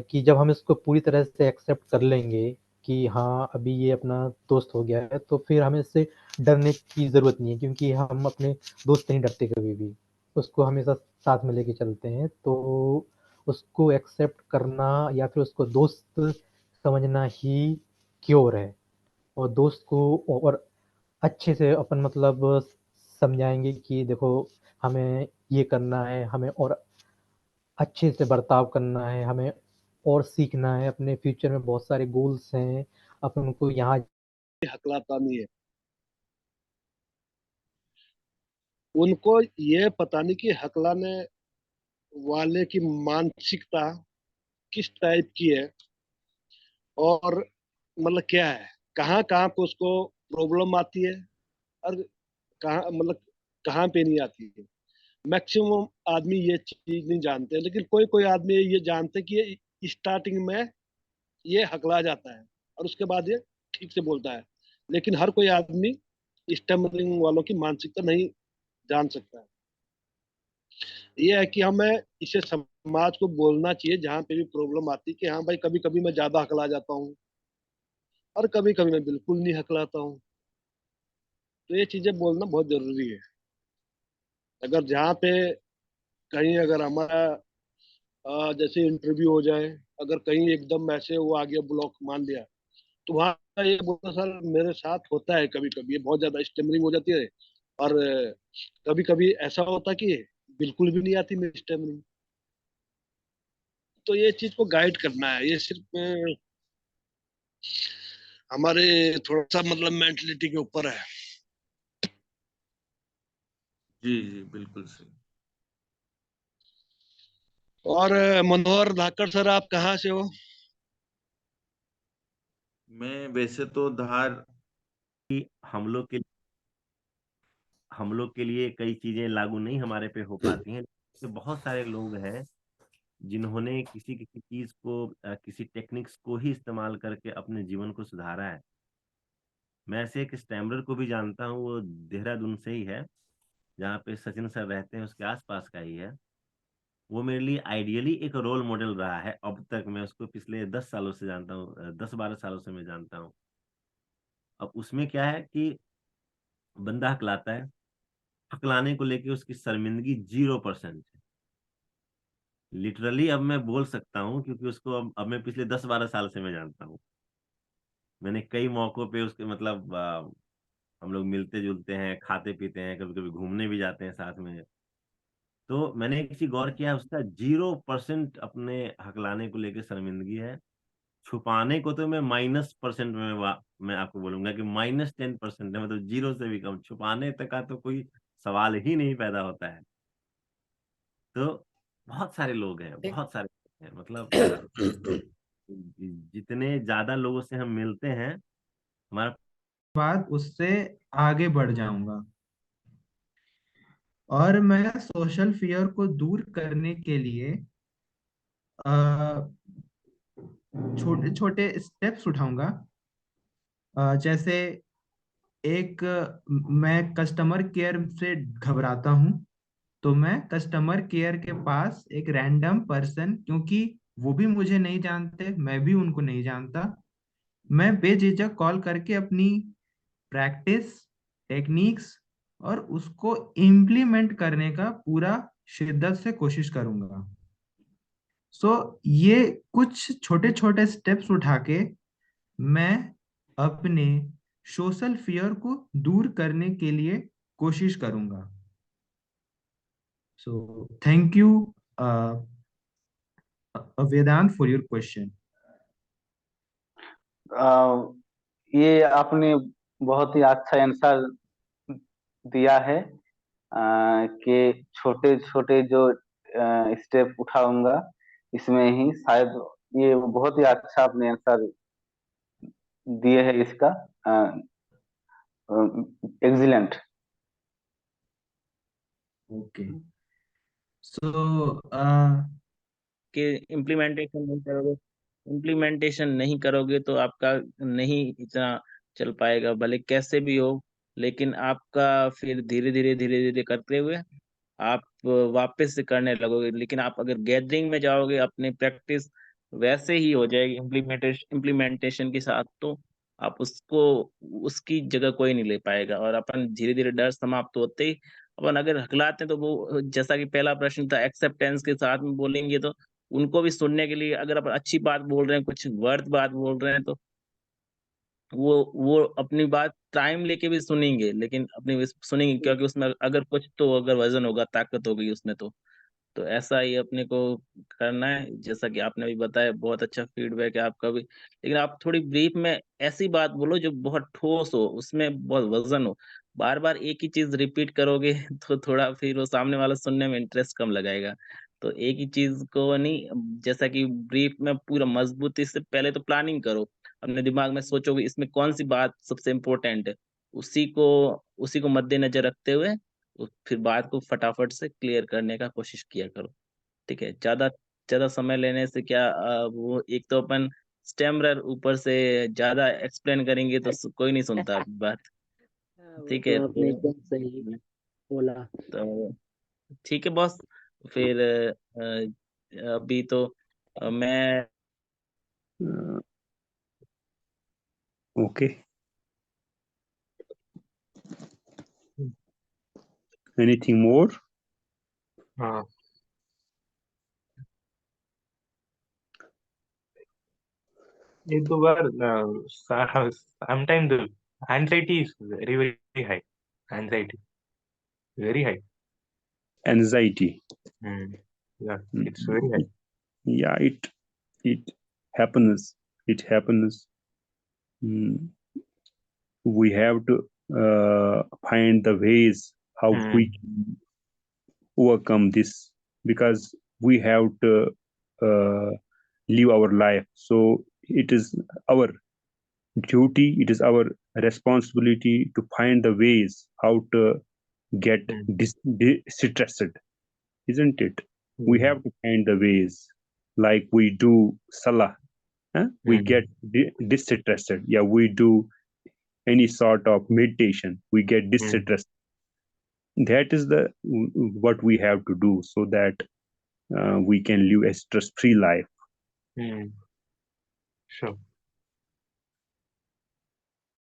कि जब हम इसको पूरी तरह से एक्सेप्ट कर लेंगे कि हाँ अभी ये अपना दोस्त हो गया है, तो फिर हमें इससे डरने की ज़रूरत नहीं है, क्योंकि हम अपने दोस्त से नहीं डरते कभी भी, उसको हमेशा साथ में लेके चलते हैं। तो उसको एक्सेप्ट करना या फिर उसको दोस्त समझना ही क्योर है। और दोस्त को और अच्छे से अपन मतलब समझाएंगे कि देखो हमें ये करना है, हमें और अच्छे से बर्ताव करना है, हमें और सीखना है, अपने फ्यूचर में बहुत सारे गोल्स हैं, अपन को यहाँ हकलाता नहीं है। उनको ये पता नहीं कि हकलाने वाले की मानसिकता किस टाइप की है और मतलब क्या है, कहाँ कहाँ पे उसको प्रॉब्लम आती है और कहाँ मतलब कहाँ पे नहीं आती है। मैक्सिमम आदमी ये चीज नहीं जानते, लेकिन कोई कोई आदमी ये जानते कि ये स्टार्टिंग में ये हकला जाता है और उसके बाद ये ठीक से बोलता है, लेकिन हर कोई आदमी स्टमरिंग वालों की मानसिकता नहीं जान सकता है। ये है कि हमें इसे समाज को बोलना चाहिए जहाँ पे भी प्रॉब्लम आती है कि हाँ भाई कभी कभी मैं ज्यादा हकला जाता हूँ और कभी कभी मैं बिल्कुल नहीं हकलाता हूँ। तो ये चीजें बोलना बहुत जरूरी है। अगर जहाँ पे कहीं अगर हमारा जैसे इंटरव्यू हो जाए, अगर कहीं एकदम ऐसे वो आ गया ब्लॉक मान लिया, तो वहाँ ये बोलना सर मेरे साथ होता है कभी कभी, ये बहुत ज्यादा स्टेमरिंग हो जाती है और कभी कभी ऐसा होता कि बिल्कुल भी नहीं आती मेरी स्टेमरिंग। तो ये चीज को गाइड करना है, ये सिर्फ हमारे थोड़ा सा मतलब मेंटलिटी के ऊपर है। जी जी बिल्कुल सही। और मनोहर धाकड़ सर आप कहाँ से हो? मैं वैसे तो धार हम लोग के लिए कई चीजें लागू नहीं हमारे पे हो पाती हैं। तो बहुत सारे लोग हैं जिन्होंने किसी किसी चीज को किसी टेक्निक्स को ही इस्तेमाल करके अपने जीवन को सुधारा है। मैं ऐसे एक स्टैमरर को भी जानता हूँ, वो देहरादून से ही है, जहाँ पे सचिन सर रहते हैं उसके आसपास का ही है। वो मेरे लिए आइडियली एक रोल मॉडल रहा है। अब तक मैं उसको पिछले 10 सालों से जानता हूँ, 10-12 सालों से मैं जानता हूँ। अब उसमें क्या है कि बंदा हकलाता है, हकलाने को लेके उसकी शर्मिंदगी 0% है। लिटरली अब मैं बोल सकता हूँ क्योंकि उसको अब मैं पिछले 10-12 साल से मैं जानता हूँ। मैंने कई मौकों पे उसके मतलब हम लोग मिलते जुलते हैं, खाते पीते हैं, कभी कभी घूमने भी जाते हैं साथ में। तो मैंने एक चीज गौर किया, उसका 0% अपने हकलाने को लेके शर्मिंदगी है। छुपाने को तो मैं -% में मैं आपको बोलूंगा कि -10% है, मतलब 0 से भी कम। छुपाने तक का तो कोई सवाल ही नहीं पैदा होता है। तो बहुत सारे लोग हैं, बहुत सारे लोग हैं, मतलब जितने ज्यादा लोगों से हम मिलते हैं हमारा बाद उससे आगे बढ़ जाऊंगा। और मैं सोशल फियर को दूर करने के लिए छोटे छोटे स्टेप्स उठाऊंगा। जैसे एक मैं कस्टमर केयर से घबराता हूँ, तो मैं कस्टमर केयर के पास एक रैंडम पर्सन, क्योंकि वो भी मुझे नहीं जानते, मैं भी उनको नहीं जानता। मैं बेझिझक कॉल करके अपनी प्रैक्टिस, टेक्निक्स और उसको इम्प्लीमेंट करने का पूरा शिद्दत से कोशिश करूंगा। सो ये कुछ छोटे छोटे स्टेप्स उठा के मैं अपने सोशल फियर को दूर करने के लिए कोशिश करूंगा। So thank you Vedant for your question. ये आपने बहुत ही अच्छा आंसर दिया है कि छोटे छोटे जो स्टेप उठाऊंगा इसमें ही शायद ये बहुत ही अच्छा आपने आंसर दिए है इसका। एक्सीलेंट। ओके सो कि इम्प्लीमेंटेशन नहीं करोगे तो आपका नहीं इतना चल पाएगा, भले कैसे भी हो। लेकिन आपका फिर धीरे धीरे धीरे धीरे करते हुए आप वापस से करने लगोगे। लेकिन आप अगर गैदरिंग में जाओगे अपनी प्रैक्टिस वैसे ही हो जाएगी इम्प्लीमेंटेशन के साथ, तो आप उसको उसकी जगह कोई नहीं ले पाएगा। और अपन धीरे धीरे डर समाप्त होते ही अपन अगर हकलाते हैं तो वो जैसा कि पहला प्रश्न था एक्सेप्टेंस के साथ में बोलेंगे, तो उनको भी सुनने के लिए अगर अपन अच्छी बात बोल रहे हैं, कुछ वर्थ बात बोल रहे हैं, तो वो अपनी बात टाइम लेके भी सुनेंगे, लेकिन अपनी सुनेंगे क्योंकि उसमें अगर कुछ तो अगर वजन होगा, ताकत होगी उसमें। तो ऐसा ही अपने को करना है। जैसा कि आपने भी बताया, बहुत अच्छा फीडबैक है आपका भी। लेकिन आप थोड़ी ब्रीफ में ऐसी बात बोलो जो बहुत ठोस हो, उसमें बहुत वजन हो। बार बार एक ही चीज रिपीट करोगे तो थोड़ा फिर वो सामने वाला सुनने में इंटरेस्ट कम लगाएगा। तो एक ही चीज को नहीं, जैसा कि ब्रीफ में पूरा मजबूती से पहले तो प्लानिंग करो, अपने दिमाग में सोचोगे इसमें कौन सी बात सबसे इम्पोर्टेंट है, उसी को उसी को मद्देनजर रखते हुए फिर बात को फटाफट से क्लियर करने का कोशिश किया करो। ठीक है, ज्यादा ज्यादा समय लेने से क्या वो एक तो अपन स्टेमरर ऊपर से ज्यादा एक्सप्लेन करेंगे तो कोई नहीं सुनता आपकी बात। वो ठीक तो है, आपने एकदम सही बोला। तो ठीक है बॉस। फिर अभी तो मैं Okay. Anything more? हाँ, एक दो बार sometimes the anxiety is very very high. Anxiety very high. Anxiety. Yeah, it's very high. Yeah, it happens. It happens. Mm, we have to find the ways how we can overcome this, because we have to live our life. So it is our duty, it is our responsibility to find the ways how to get distressed, isn't it? We have to find the ways, like we do salah, we get disinterested. Yeah, we do any sort of meditation, we get disinterested. That is the what we have to do, so that we can live a stress-free life. Sure.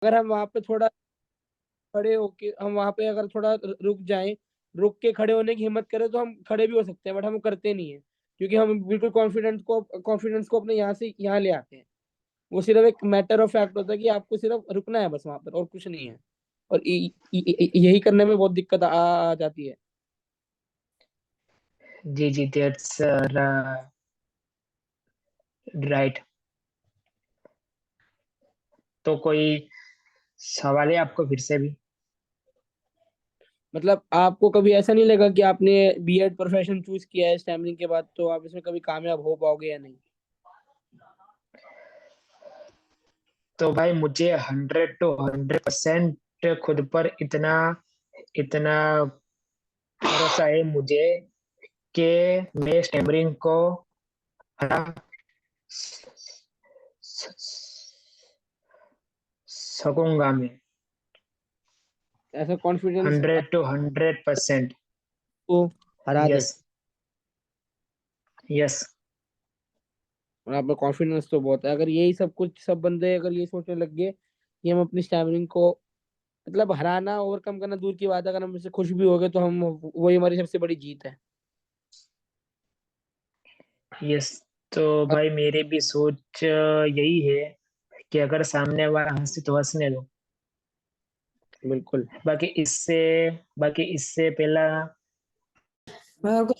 अगर हम वहां पे थोड़ा खड़े होके हम वहां पे अगर थोड़ा रुक जाएं, रुक के खड़े होने की हिम्मत करें तो हम खड़े भी हो सकते हैं, बट हम करते नहीं है क्योंकि हम बिल्कुल कॉन्फिडेंस को अपने यहाँ से यहाँ ले आते हैं। वो सिर्फ एक मैटर ऑफ फैक्ट होता है कि आपको सिर्फ रुकना है बस वहां पर, और कुछ नहीं है। और यही करने में बहुत दिक्कत आ जाती है। जी जी, दैट्स राइट। तो कोई सवाल है आपको फिर से भी? मतलब आपको कभी ऐसा नहीं लगा कि आपने बीएड प्रोफेशन चूज किया है स्टैमरिंग के बाद, तो आप इसमें कभी कामयाब हो पाओगे या नहीं? तो भाई मुझे 100 to 100% खुद पर इतना इतना भरोसा है मुझे कि मैं स्टैमरिंग को हरा सकूंगा। मैं ऐसा कॉन्फिडेंस 100 to 100%। को हरा दे। Yes yes. और आप में कॉन्फिडेंस तो बहुत है। अगर यही सब कुछ सब बंदे अगर ये सोचने लग गए कि हम अपनी स्टैमिनिंग को मतलब हराना ओवरकम करना दूर की बात है, अगर हम इससे खुश भी हो गए तो हम वही हमारी सबसे बड़ी जीत है। यस। तो भाई मेरी भी सोच यही है कि अगर सामने वाला हंसे तो हंसने दो। बिल्कुल। बाकी इससे पहला मैं आपको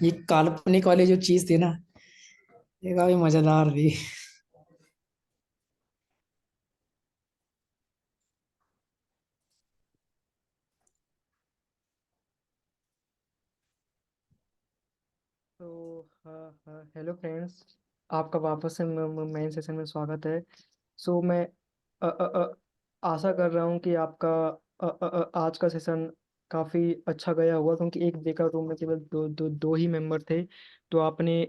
ये काल्पनिक वाली जो चीज थी ना, ये काफी मजेदार थी। तो हाँ हाँ, हेलो फ्रेंड्स, आपका वापस से मेन सेशन में स्वागत है। सो मैं आशा कर रहा हूँ कि आपका आज का सेशन काफ़ी अच्छा गया होगा, क्योंकि एक ब्रेकर रूम में केवल दो ही मेंबर थे। तो आपने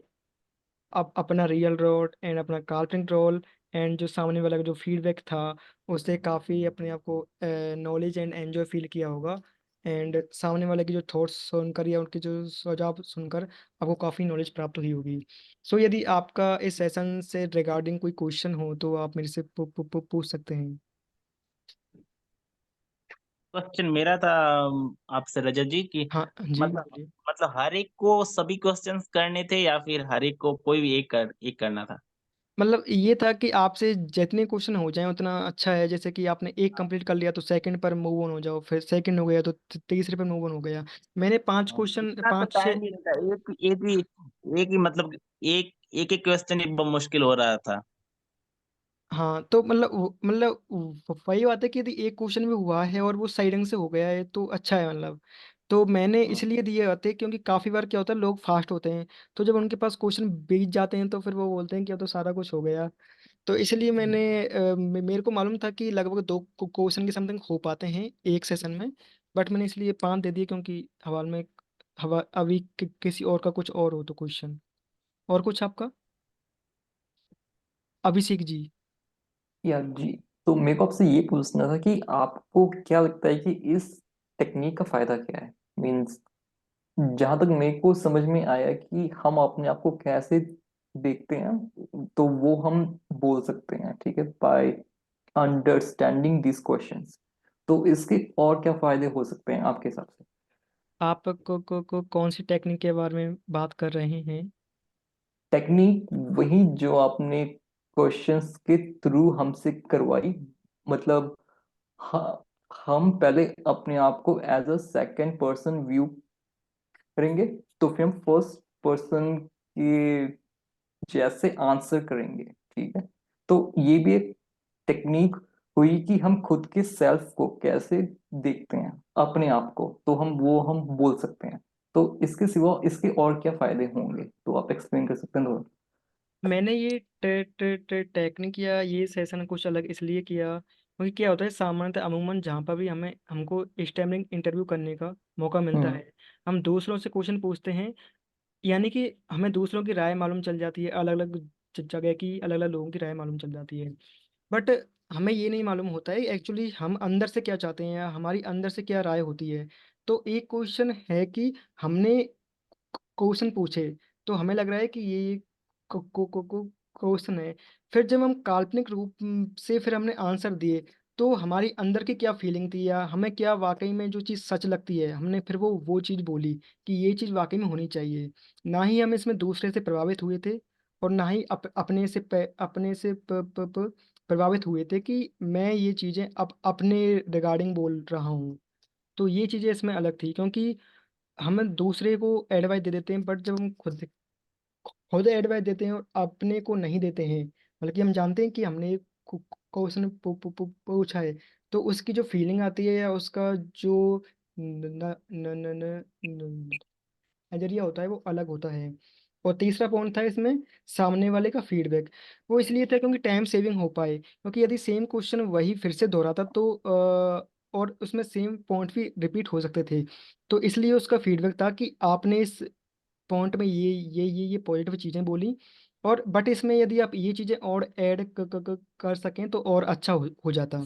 अपना रियल रोल एंड अपना काल्पनिक रोल एंड जो सामने वाला का जो फीडबैक था उससे काफ़ी अपने आप को नॉलेज एंड एंजॉय फील किया होगा। एंड सामने वाले की जो थॉट्स सुनकर या उनके जो सुझाव सुनकर आपको काफ़ी नॉलेज प्राप्त हुई होगी। सो यदि आपका इस सेशन से रिगार्डिंग कोई क्वेश्चन हो तो आप मेरे से पूछ सकते हैं। क्वेश्चन मेरा था आपसे रजत जी की हाँ जी मतलब बोलिए। मतलब हर एक को सभी क्वेश्चंस करने थे या फिर हर एक को कोई भी एक करना था। मतलब ये था कि आपसे जितने क्वेश्चन हो जाए उतना अच्छा है। जैसे कि आपने एक कंप्लीट कर लिया तो सेकंड पर मूव ऑन हो जाओ, फिर सेकंड हो गया तो तीसरे पर मूव ऑन हो गया। मैंने पांच क्वेश्चन इतना तो पांच छः। टाइम ही रहता है, एक ही मतलब एक एक क्वेश्चन ही बहुत मुश्किल हो रहा था। हाँ तो वही बात है कि यदि एक क्वेश्चन भी हुआ है और वो सही ढंग से हो गया है तो अच्छा है मतलब। तो मैंने इसलिए दिए होते क्योंकि काफ़ी बार क्या होता है, लोग फास्ट होते हैं तो जब उनके पास क्वेश्चन बीत जाते हैं तो फिर वो बोलते हैं कि अब तो सारा कुछ हो गया। तो इसलिए मैंने मेरे को मालूम था कि लगभग दो क्वेश्चन के समथिंग हो पाते हैं एक सेशन में। बट मैंने इसलिए पांच दे दिए क्योंकि हवाल में हवा अभी किसी और का कुछ और हो तो क्वेश्चन। और कुछ आपका अभिषेक जी। या जी, तो मेरे को आपसे ये पूछना था कि आपको क्या लगता है कि इस टेक्निक का फायदा क्या है। मीन्स जहां तक मेरे को समझ में आया कि हम अपने आप को कैसे देखते हैं तो वो हम बोल सकते हैं, ठीक है, बाय अंडरस्टैंडिंग दिस क्वेश्चंस। तो इसके और क्या फायदे हो सकते हैं आपके हिसाब से। आप को कौन सी टेक्निक के बारे में बात कर रहे हैं? टेक्निक वही जो आपने क्वेश्चंस के थ्रू हमसे करवाई। मतलब ह- हम पहले अपने आप को as a second person view करेंगे, तो फिर हम फर्स्ट पर्सन के जैसे आंसर करेंगे, ठीक है। तो ये भी एक टेक्निक हुई कि हम खुद के सेल्फ को कैसे देखते हैं, अपने आप को, तो हम बोल सकते हैं। तो इसके सिवा इसके और क्या फायदे होंगे, तो आप एक्सप्लेन कर सकते हैं थोड़ा। मैंने ये टेक्निक या ये सेशन कुछ अलग इसलिए किया क्योंकि क्या होता है सामान्यतः अमूमन जहाँ पर भी हमें हमको स्टेमिंग इंटरव्यू करने का मौका मिलता हम्म है हम दूसरों से क्वेश्चन पूछते हैं। यानी कि हमें दूसरों की राय मालूम चल जाती है, अलग अलग जगह की अलग अलग लोगों की राय मालूम चल जाती है। बट हमें ये नहीं मालूम होता है एक्चुअली हम अंदर से क्या चाहते हैं या हमारी अंदर से क्या राय होती है। तो एक क्वेश्चन है कि हमने क्वेश्चन पूछे तो हमें लग रहा है कि ये क्वेश्चन है। फिर जब हम काल्पनिक रूप से फिर हमने आंसर दिए तो हमारी अंदर की क्या फीलिंग थी या हमें क्या वाकई में जो चीज़ सच लगती है हमने फिर वो चीज़ बोली कि ये चीज़ वाकई में होनी चाहिए। ना ही हम इसमें दूसरे से प्रभावित हुए थे और ना ही अपने से प्रभावित हुए थे कि मैं ये चीज़ें अब अपने रिगार्डिंग बोल रहा हूँ। तो ये चीज़ें इसमें अलग थी क्योंकि हम दूसरे को एडवाइस दे देते हैं बट जब हम खुद एडवाइस देते हैं और अपने को नहीं देते हैं, बल्कि हम जानते हैं कि हमने क्वेश्चन पूछा है तो उसकी जो फीलिंग आती है या उसका जो न, न, न, न, न, नजरिया होता है वो अलग होता है। और तीसरा पॉइंट था इसमें सामने वाले का फीडबैक। वो इसलिए था क्योंकि टाइम सेविंग हो पाए, क्योंकि यदि सेम क्वेश्चन वही फिर से दोहराता तो और उसमें सेम पॉइंट भी रिपीट हो सकते थे। तो इसलिए उसका फीडबैक था कि आपने इस पॉइंट में ये पॉजिटिव चीज़ें बोली और बट इसमें यदि आप ये चीज़ें और ऐड कर सकें तो और अच्छा हो जाता।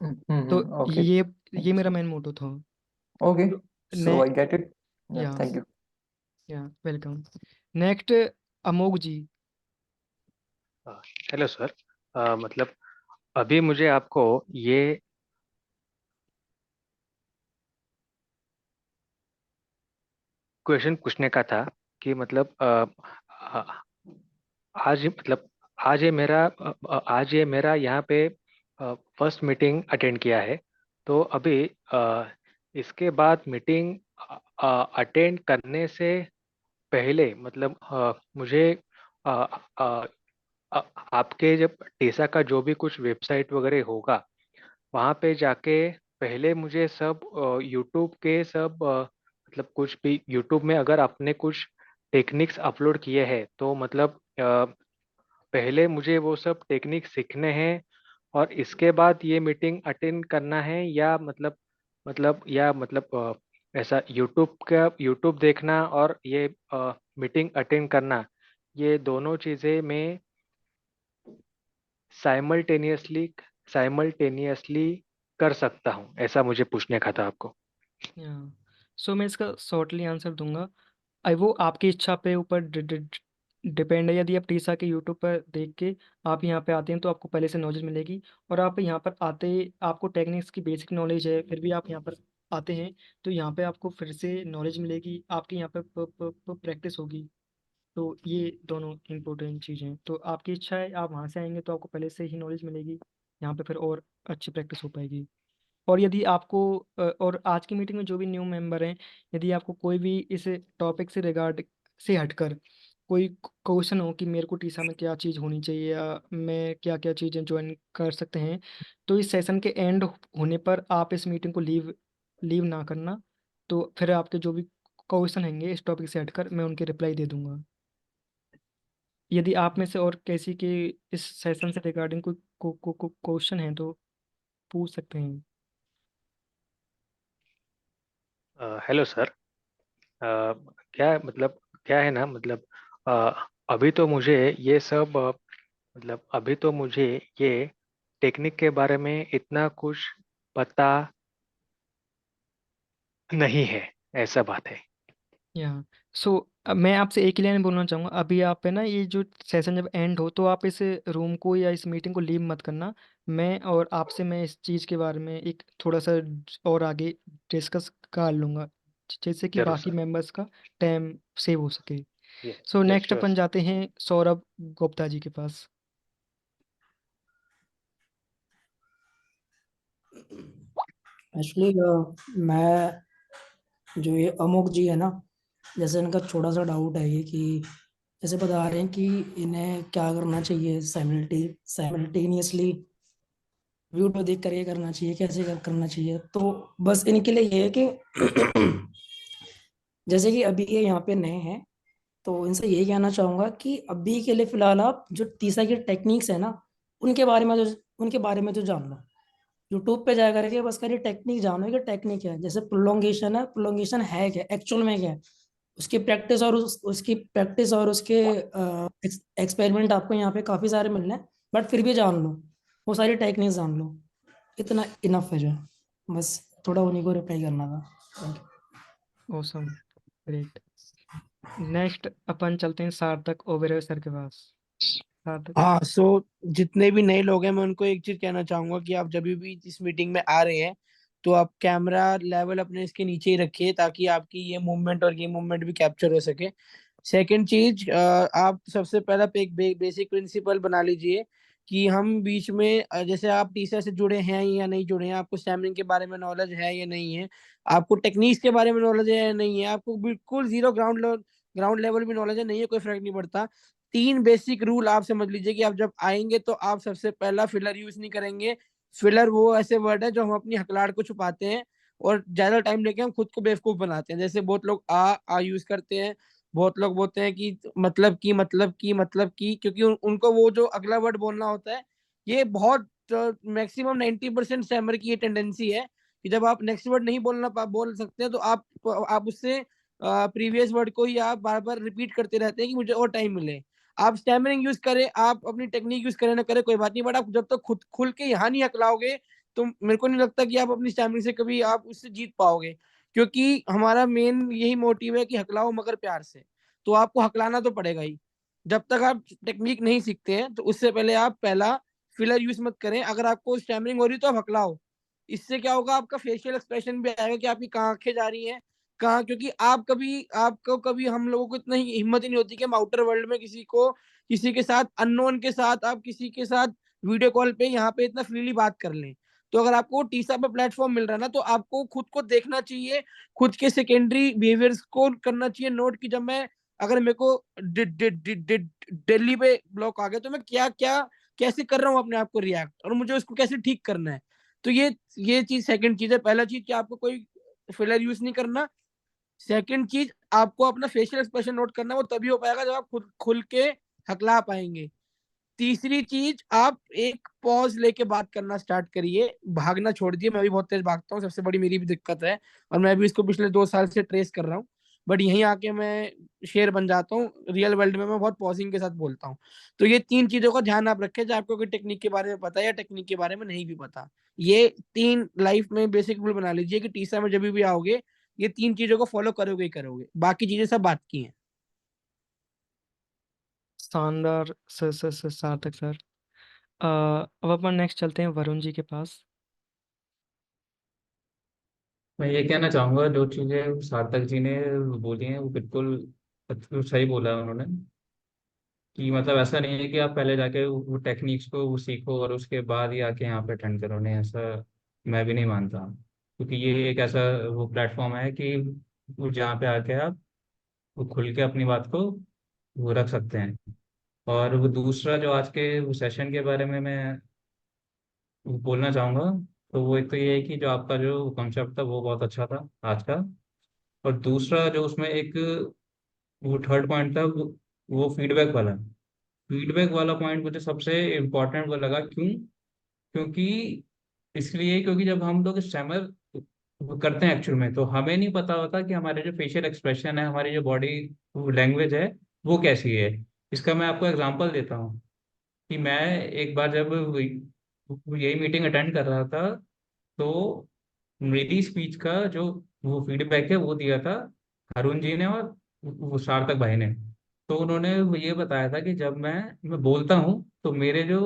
तो ओके, ये मेरा मेन मोटो था। ओके, तो सो ने I get it. Yeah yeah thank you. Yeah welcome. Next Amogh ji. Hello sir. मतलब अभी मुझे आपको ये क्वेश्चन पूछने का था कि मतलब आज मतलब आज ये मेरा यहाँ पे फर्स्ट मीटिंग अटेंड किया है। तो अभी इसके बाद मीटिंग अटेंड करने से पहले मतलब मुझे अ, अ, आपके जब टीसा का जो भी कुछ वेबसाइट वगैरह होगा वहाँ पे जाके पहले मुझे सब यूट्यूब के सब मतलब कुछ भी यूट्यूब में अगर आपने कुछ टेक्निक्स अपलोड किए हैं तो मतलब पहले मुझे वो सब टेक्निक सीखने हैं और इसके बाद ये मीटिंग अटेंड करना है या ऐसा यूट्यूब देखना और ये मीटिंग अटेंड करना ये दोनों चीज़ें मैं साइमल्टेनियसली कर सकता हूँ, ऐसा मुझे पूछने का था आपको। सो मैं इसका शॉर्टली आंसर दूंगा। वो आपकी इच्छा पे ऊपर डिपेंड है। यदि आप टीसा के यूट्यूब पर देख के आप यहाँ पे आते हैं तो आपको पहले से नॉलेज मिलेगी, और आप यहाँ पर आते आपको टेक्निक्स की बेसिक नॉलेज है, फिर भी आप यहाँ पर आते हैं तो यहाँ पे आपको फिर से नॉलेज मिलेगी, आपकी यहाँ पे प्रैक्टिस होगी। तो ये दोनों इम्पोर्टेंट चीज़ें हैं। तो आपकी इच्छा है, आप वहाँ से आएंगे तो आपको पहले से ही नॉलेज मिलेगी, यहाँ पे फिर और अच्छी प्रैक्टिस हो पाएगी। और यदि आपको और आज की मीटिंग में जो भी न्यू मेंबर हैं, यदि आपको कोई भी इस टॉपिक से रिगार्ड से हटकर कोई क्वेश्चन हो कि मेरे को टीसा में क्या चीज़ होनी चाहिए या मैं क्या क्या चीज़ें ज्वाइन कर सकते हैं, तो इस सेशन के एंड होने पर आप इस मीटिंग को लीव लीव ना करना। तो फिर आपके जो भी क्वेश्चन होंगे इस टॉपिक से हटकर मैं उनके रिप्लाई दे दूंगा। यदि आप में से और किसी के इस सेशन से रिगार्डिंग कोई क्वेश्चन है तो पूछ सकते हैं। Hello sir. क्या मतलब क्या है ना मतलब अ, अभी तो मुझे ये सब मतलब अभी तो मुझे ये टेक्निक के बारे में इतना कुछ पता नहीं है, ऐसा बात है। या सो अब मैं आपसे एक ही लाइन बोलना चाहूँगा। अभी आप है ना, ये जो सेशन जब एंड हो तो आप इस रूम को या इस मीटिंग को लीव मत करना। मैं और आपसे मैं इस चीज़ के बारे में एक थोड़ा सा और आगे डिस्कस कर लूँगा, जैसे कि जरूर बाकी सर। मेंबर्स का टाइम सेव हो सके। ये सो ये नेक्स्ट श्योर अपन सर। जाते हैं सौरभ गुप्ता जी के पास। एक्चुअली मैं जो ये अमोक जी है ना, जैसे इनका छोटा सा डाउट है ये कि जैसे बता रहे हैं कि इन्हें क्या करना चाहिए, साइमल्टेनियसली वीडियो देख कर ये करना चाहिए, कैसे करना चाहिए। तो बस इनके लिए ये है कि जैसे कि अभी ये यहाँ पे नए हैं तो इनसे यही कहना चाहूंगा कि अभी के लिए फिलहाल आप जो तीसरा की टेक्निक्स है ना उनके बारे में जो जान लो, यूट्यूब पे जा करके बस खाली टेक्निक जानो कि टेक्निक है। जैसे प्रोलोंगेशन है, प्रोलोंगेशन है क्या, एक्चुअल में क्या है, उसकी प्रैक्टिस और उसके एक्सपेरिमेंट आपको यहाँ पे काफी सारे मिलने हैं। बट फिर भी जान लो, वो सारी टेक्निक्स जान लो, इतना इनफ है। जो बस थोड़ा उन्हीं को रिप्लाई करना था। Thank you. Awesome, great. Next अपन चलते हैं सार्थक ओबेरॉय सर के पास। सार्थक। हाँ, जितने भी नए लोग हैं मैं उनको एक चीज कहना चाहूंगा कि आप जब भी इस मीटिंग में आ रहे हैं तो आप कैमरा लेवल अपने इसके नीचे ही रखिए ताकि आपकी ये मूवमेंट और ये मूवमेंट भी कैप्चर हो सके। सेकंड चीज, आप सबसे पहला एक बेसिक प्रिंसिपल बना लीजिए कि हम बीच में जैसे आप टीचर से जुड़े हैं या नहीं जुड़े हैं, आपको स्टैमरिंग के बारे में नॉलेज है या नहीं है, आपको टेक्निक्स के बारे में नॉलेज है या नहीं है, आपको बिल्कुल जीरो ग्राउंड लेवल भी नॉलेज है नहीं है, कोई फर्क नहीं पड़ता। तीन बेसिक रूल आप समझ लीजिए कि आप जब आएंगे तो आप सबसे पहला फिलर यूज नहीं करेंगे। फिलर वो ऐसे वर्ड है जो हम अपनी हकलाड़ को छुपाते हैं और ज्यादा टाइम लेके हम खुद को बेवकूफ बनाते हैं। जैसे बहुत लोग आ यूज करते हैं, बहुत लोग बोलते हैं कि मतलब की, क्योंकि उनको वो जो अगला वर्ड बोलना होता है, ये बहुत मैक्सिमम 90% स्टैमर की ये टेंडेंसी है कि जब आप नेक्स्ट वर्ड नहीं बोल सकते हैं तो आप उससे प्रीवियस वर्ड को ही आप बार बार रिपीट करते रहते हैं कि मुझे और टाइम मिले। आप स्टैमरिंग यूज करें, आप अपनी टेक्निक यूज करें ना करें कोई बात नहीं, बट आप जब तक खुद खुल के यहाँ नहीं हकलाओगे तो मेरे को नहीं लगता कि आप अपनी स्टैमरिंग से कभी आप उससे जीत पाओगे। क्योंकि हमारा मेन यही मोटिव है कि हकलाओ मगर प्यार से, तो आपको हकलाना तो पड़ेगा ही। जब तक आप टेक्निक नहीं सीखते हैं तो उससे पहले आप पहला फिलर यूज मत करें। अगर आपको स्टैमरिंग हो रही है तो आप हकलाओ। इससे क्या होगा, आपका फेशियल एक्सप्रेशन भी आएगा कि आपकी कहाँ आंखें जा रही हैं, कहाँ, क्योंकि आपको कभी हम लोगों को इतना ही हिम्मत ही नहीं होती कि हम आउटर वर्ल्ड में किसी के साथ, अननोन के साथ, आप किसी के साथ वीडियो कॉल पे यहाँ पे इतना फ्रीली बात कर लें। तो अगर आपको टीसा पे प्लेटफॉर्म मिल रहा है ना, तो आपको खुद को देखना चाहिए, खुद के सेकेंडरी बिहेवियर्स को करना चाहिए नोट, कि जब मैं, अगर मेरे को दिल्ली पे ब्लॉक आ गया तो मैं क्या क्या कैसे कर रहा हूँ अपने आप को रिएक्ट, और मुझे उसको कैसे ठीक करना है। तो ये चीज सेकंड चीज है। पहला चीज कि आपको कोई फिलर यूज नहीं करना। सेकंड चीज, आपको अपना फेशियल एक्सप्रेशन नोट करना, वो तभी हो पाएगा जब आप खुद खुल के हकला पाएंगे। तीसरी चीज, आप एक पॉज लेके बात करना स्टार्ट करिए, भागना छोड़ दिए। मैं भी बहुत तेज भागता हूँ, सबसे बड़ी मेरी भी दिक्कत है, और मैं भी इसको पिछले 2 साल से ट्रेस कर रहा हूँ। बट यहीं आके मैं शेर बन जाता हूँ। रियल वर्ल्ड में मैं बहुत पॉजिंग के साथ बोलता हूँ। तो ये 3 चीजों का ध्यान आप रखें, चाहे आपको कोई टेक्निक के बारे में पता है या टेक्निक के बारे में नहीं भी पता। ये 3 लाइफ में बेसिक रूल बना लीजिए कि टीसा में जब भी आओगे ये 3 चीजों को फॉलो करोगे ही करोगे, बाकी चीजें सब बात की हैं। शानदार सर सार्थक सर। अब अपन नेक्स्ट चलते हैं वरुण जी के पास। मैं ये कहना चाहूंगा, जो चीजें सार्थक जी ने बोली हैं वो बिल्कुल सही बोला है उन्होंने। कि मतलब ऐसा नहीं है कि आप पहले जाके वो टेक्निक्स को वो सीखो और उसके बाद ही आके यहाँ पे अटेंड करो, नहीं ऐसा मैं भी नहीं मानता। क्योंकि ये एक ऐसा वो प्लेटफॉर्म है कि वो जहाँ पे आके आप वो खुल के अपनी बात को वो रख सकते हैं। और वो दूसरा जो आज के वो सेशन के बारे में मैं वो बोलना चाहूँगा, तो वो एक तो ये है कि जो आपका जो कॉन्सेप्ट था वो बहुत अच्छा था आज का। और दूसरा जो उसमें एक वो थर्ड पॉइंट था, वो फीडबैक वाला। फीडबैक वाला पॉइंट मुझे सबसे इम्पोर्टेंट वो लगा। क्यों? क्योंकि इसलिए क्योंकि जब हम लोग स्टैमर करते हैं एक्चुअल में, तो हमें नहीं पता होता कि हमारे जो फेशियल एक्सप्रेशन है, हमारी जो बॉडी लैंग्वेज है वो कैसी है। इसका मैं आपको एग्जांपल देता हूँ कि मैं एक बार जब यही मीटिंग अटेंड कर रहा था, तो मेरी स्पीच का जो वो फीडबैक है वो दिया था अरुण जी ने और वो सार्थक भाई ने। तो उन्होंने ये बताया था कि जब मैं बोलता हूँ तो मेरे जो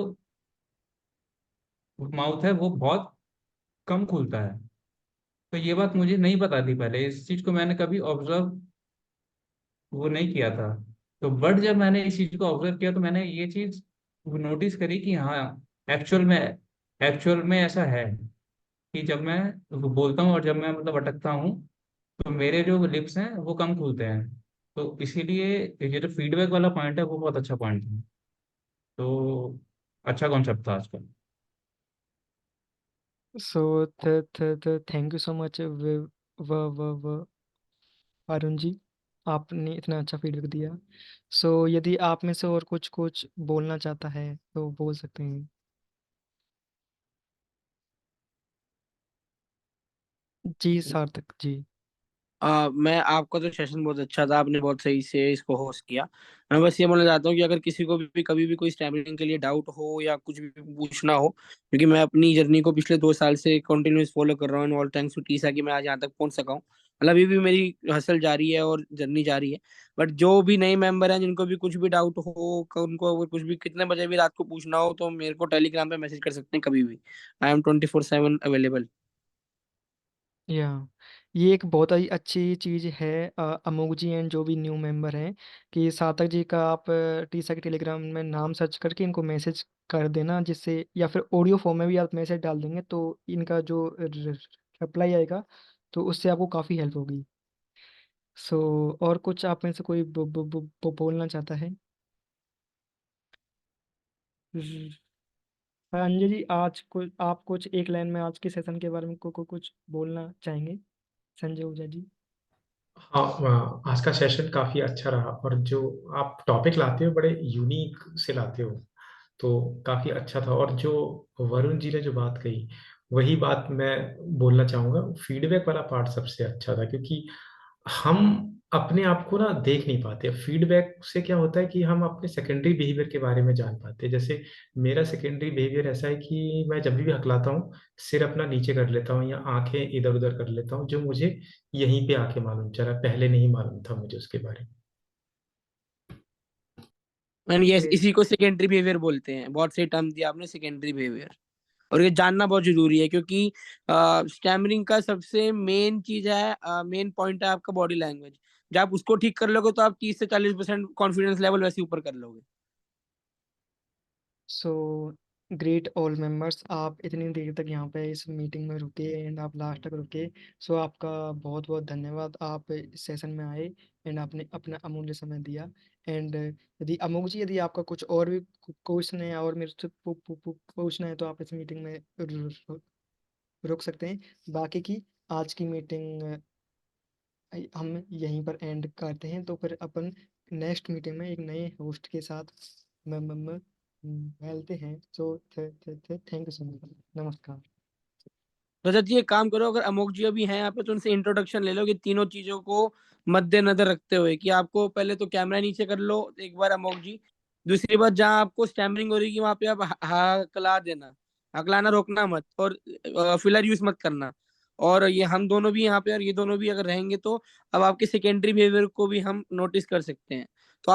माउथ है वो बहुत कम खुलता है। तो ये बात मुझे नहीं पता थी पहले, इस चीज को मैंने कभी ऑब्जर्व वो नहीं किया था। तो बट जब मैंने इस चीज को ऑब्जर्व किया तो मैंने ये चीज नोटिस करी कि हाँ, एक्चुअल में ऐसा है कि जब मैं बोलता हूँ और जब मैं मतलब अटकता हूँ तो मेरे जो लिप्स हैं वो कम खुलते हैं। तो इसीलिए ये जो फीडबैक वाला पॉइंट है वो बहुत अच्छा पॉइंट है। तो अच्छा कॉन्सेप्ट था आज का। सो थैंक यू सो मच व अरुण जी, आपने इतना अच्छा फीडबैक दिया। सो यदि आप में से और कुछ कुछ बोलना चाहता है तो बोल सकते हैं। जी सार्थक जी। मैं आपका तो सेशन बहुत अच्छा था, आपने बहुत सही से इसको होस्ट किया। मैं बस ये बोलना चाहता हूँ कि अगर किसी को भी कभी भी कोई स्टैमरिंग के लिए डाउट हो या कुछ भी पूछना हो, क्योंकि मैं अपनी जर्नी को पिछले 2 साल से कंटिन्यूस फॉलो कर रहा हूँ, ऑल थैंक्स टू टीसा कि मैं आज यहाँ तक पहुंच सका हूँ। मतलब अभी भी मेरी हसल जारी है और जर्नी जारी है। बट जो भी नए मेंबर हैं जिनको भी कुछ भी डाउट हो, उनको अगर कुछ भी कितने बजे भी रात को पूछना हो तो मेरे को टेलीग्राम पे मैसेज कर सकते हैं कभी भी। I am 24/7 available. या ये एक बहुत ही अच्छी चीज़ है अमोक जी एंड जो भी न्यू मेंबर हैं, कि सार्थक जी का आप टीसा के टेलीग्राम में नाम सर्च करके इनको मैसेज कर देना, जिससे या फिर ऑडियो फॉर्म में भी आप मैसेज डाल देंगे तो इनका जो रिप्लाई आएगा तो उससे आपको काफ़ी हेल्प होगी। सो और कुछ आप में से कोई बोलना चाहता है? अंजलि जी, आज कुछ आप कुछ एक लाइन में आज के सेशन के बारे में कुछ बोलना चाहेंगे? संजय ओझा जी। हाँ, आज का सेशन काफी अच्छा रहा और जो आप टॉपिक लाते हो बड़े यूनिक से लाते हो, तो काफी अच्छा था। और जो वरुण जी ने जो बात कही वही बात मैं बोलना चाहूंगा, फीडबैक वाला पार्ट सबसे अच्छा था। क्योंकि हम अपने आप को ना देख नहीं पाते, फीडबैक से क्या होता है कि हम अपने सेकेंडरी बिहेवियर के बारे में जान पाते हैं। जैसे मेरा सेकेंडरी बिहेवियर ऐसा है कि मैं जब भी हकलाता हूँ सिर अपना नीचे कर लेता हूँ या आंखें इधर उधर कर लेता हूँ, जो मुझे यहीं पे आके मालूम चला, पहले नहीं मालूम था मुझे उसके बारे में। एंड ये Great. इसी को सेकेंडरी बिहेवियर बोलते हैं। बहुत सही टर्म दिया आपने, सेकेंडरी बिहेवियर। और ये जानना बहुत जरूरी है, क्योंकि स्टैमरिंग का सबसे मेन चीज है, मेन पॉइंट है आपका बॉडी लैंग्वेज। जब आप उसको ठीक कर लोगे तो आप 30 से 40% कॉन्फिडेंस लेवल वैसे ऊपर कर लोगे। सो ग्रेट ऑल मेंबर्स, आप इतनी देर तक यहाँ पे इस मीटिंग में रुके एंड आप लास्ट तक रुके। सो आपका बहुत बहुत धन्यवाद, आप इस सेशन में आए एंड आपने अपना अमूल्य समय दिया। एंड यदि अमोघ जी, यदि आपका कुछ और भी क्वेश्चन है और मेरे से पूछना है तो आप इस मीटिंग में रुक सकते हैं। बाकी की आज की मीटिंग हम यहीं पर एंड करते हैं, तो फिर अपन नेक्स्ट मीटिंग में एक नए होस्ट के साथ मिलते हैं। सो थैंक यू सो मच, नमस्कार। रजत जी एक काम करो, अगर अमोक जी अभी हैं यहाँ पे तो उनसे इंट्रोडक्शन ले लो कि तीनों चीजों को मद्देनजर रखते हुए कि आपको पहले तो कैमरा नीचे कर लो एक बार अमोक जी। दूसरी बात, जहाँ आपको स्टैमरिंग हो रही है वहां पे आप हकला देना, हकलाना रोकना मत, और फिलर यूज मत करना। और ये हम दोनों भी यहाँ पे और ये दोनों भी अगर रहेंगे तो अब आपके सेकेंडरी बिहेवियर को भी हम नोटिस कर सकते हैं।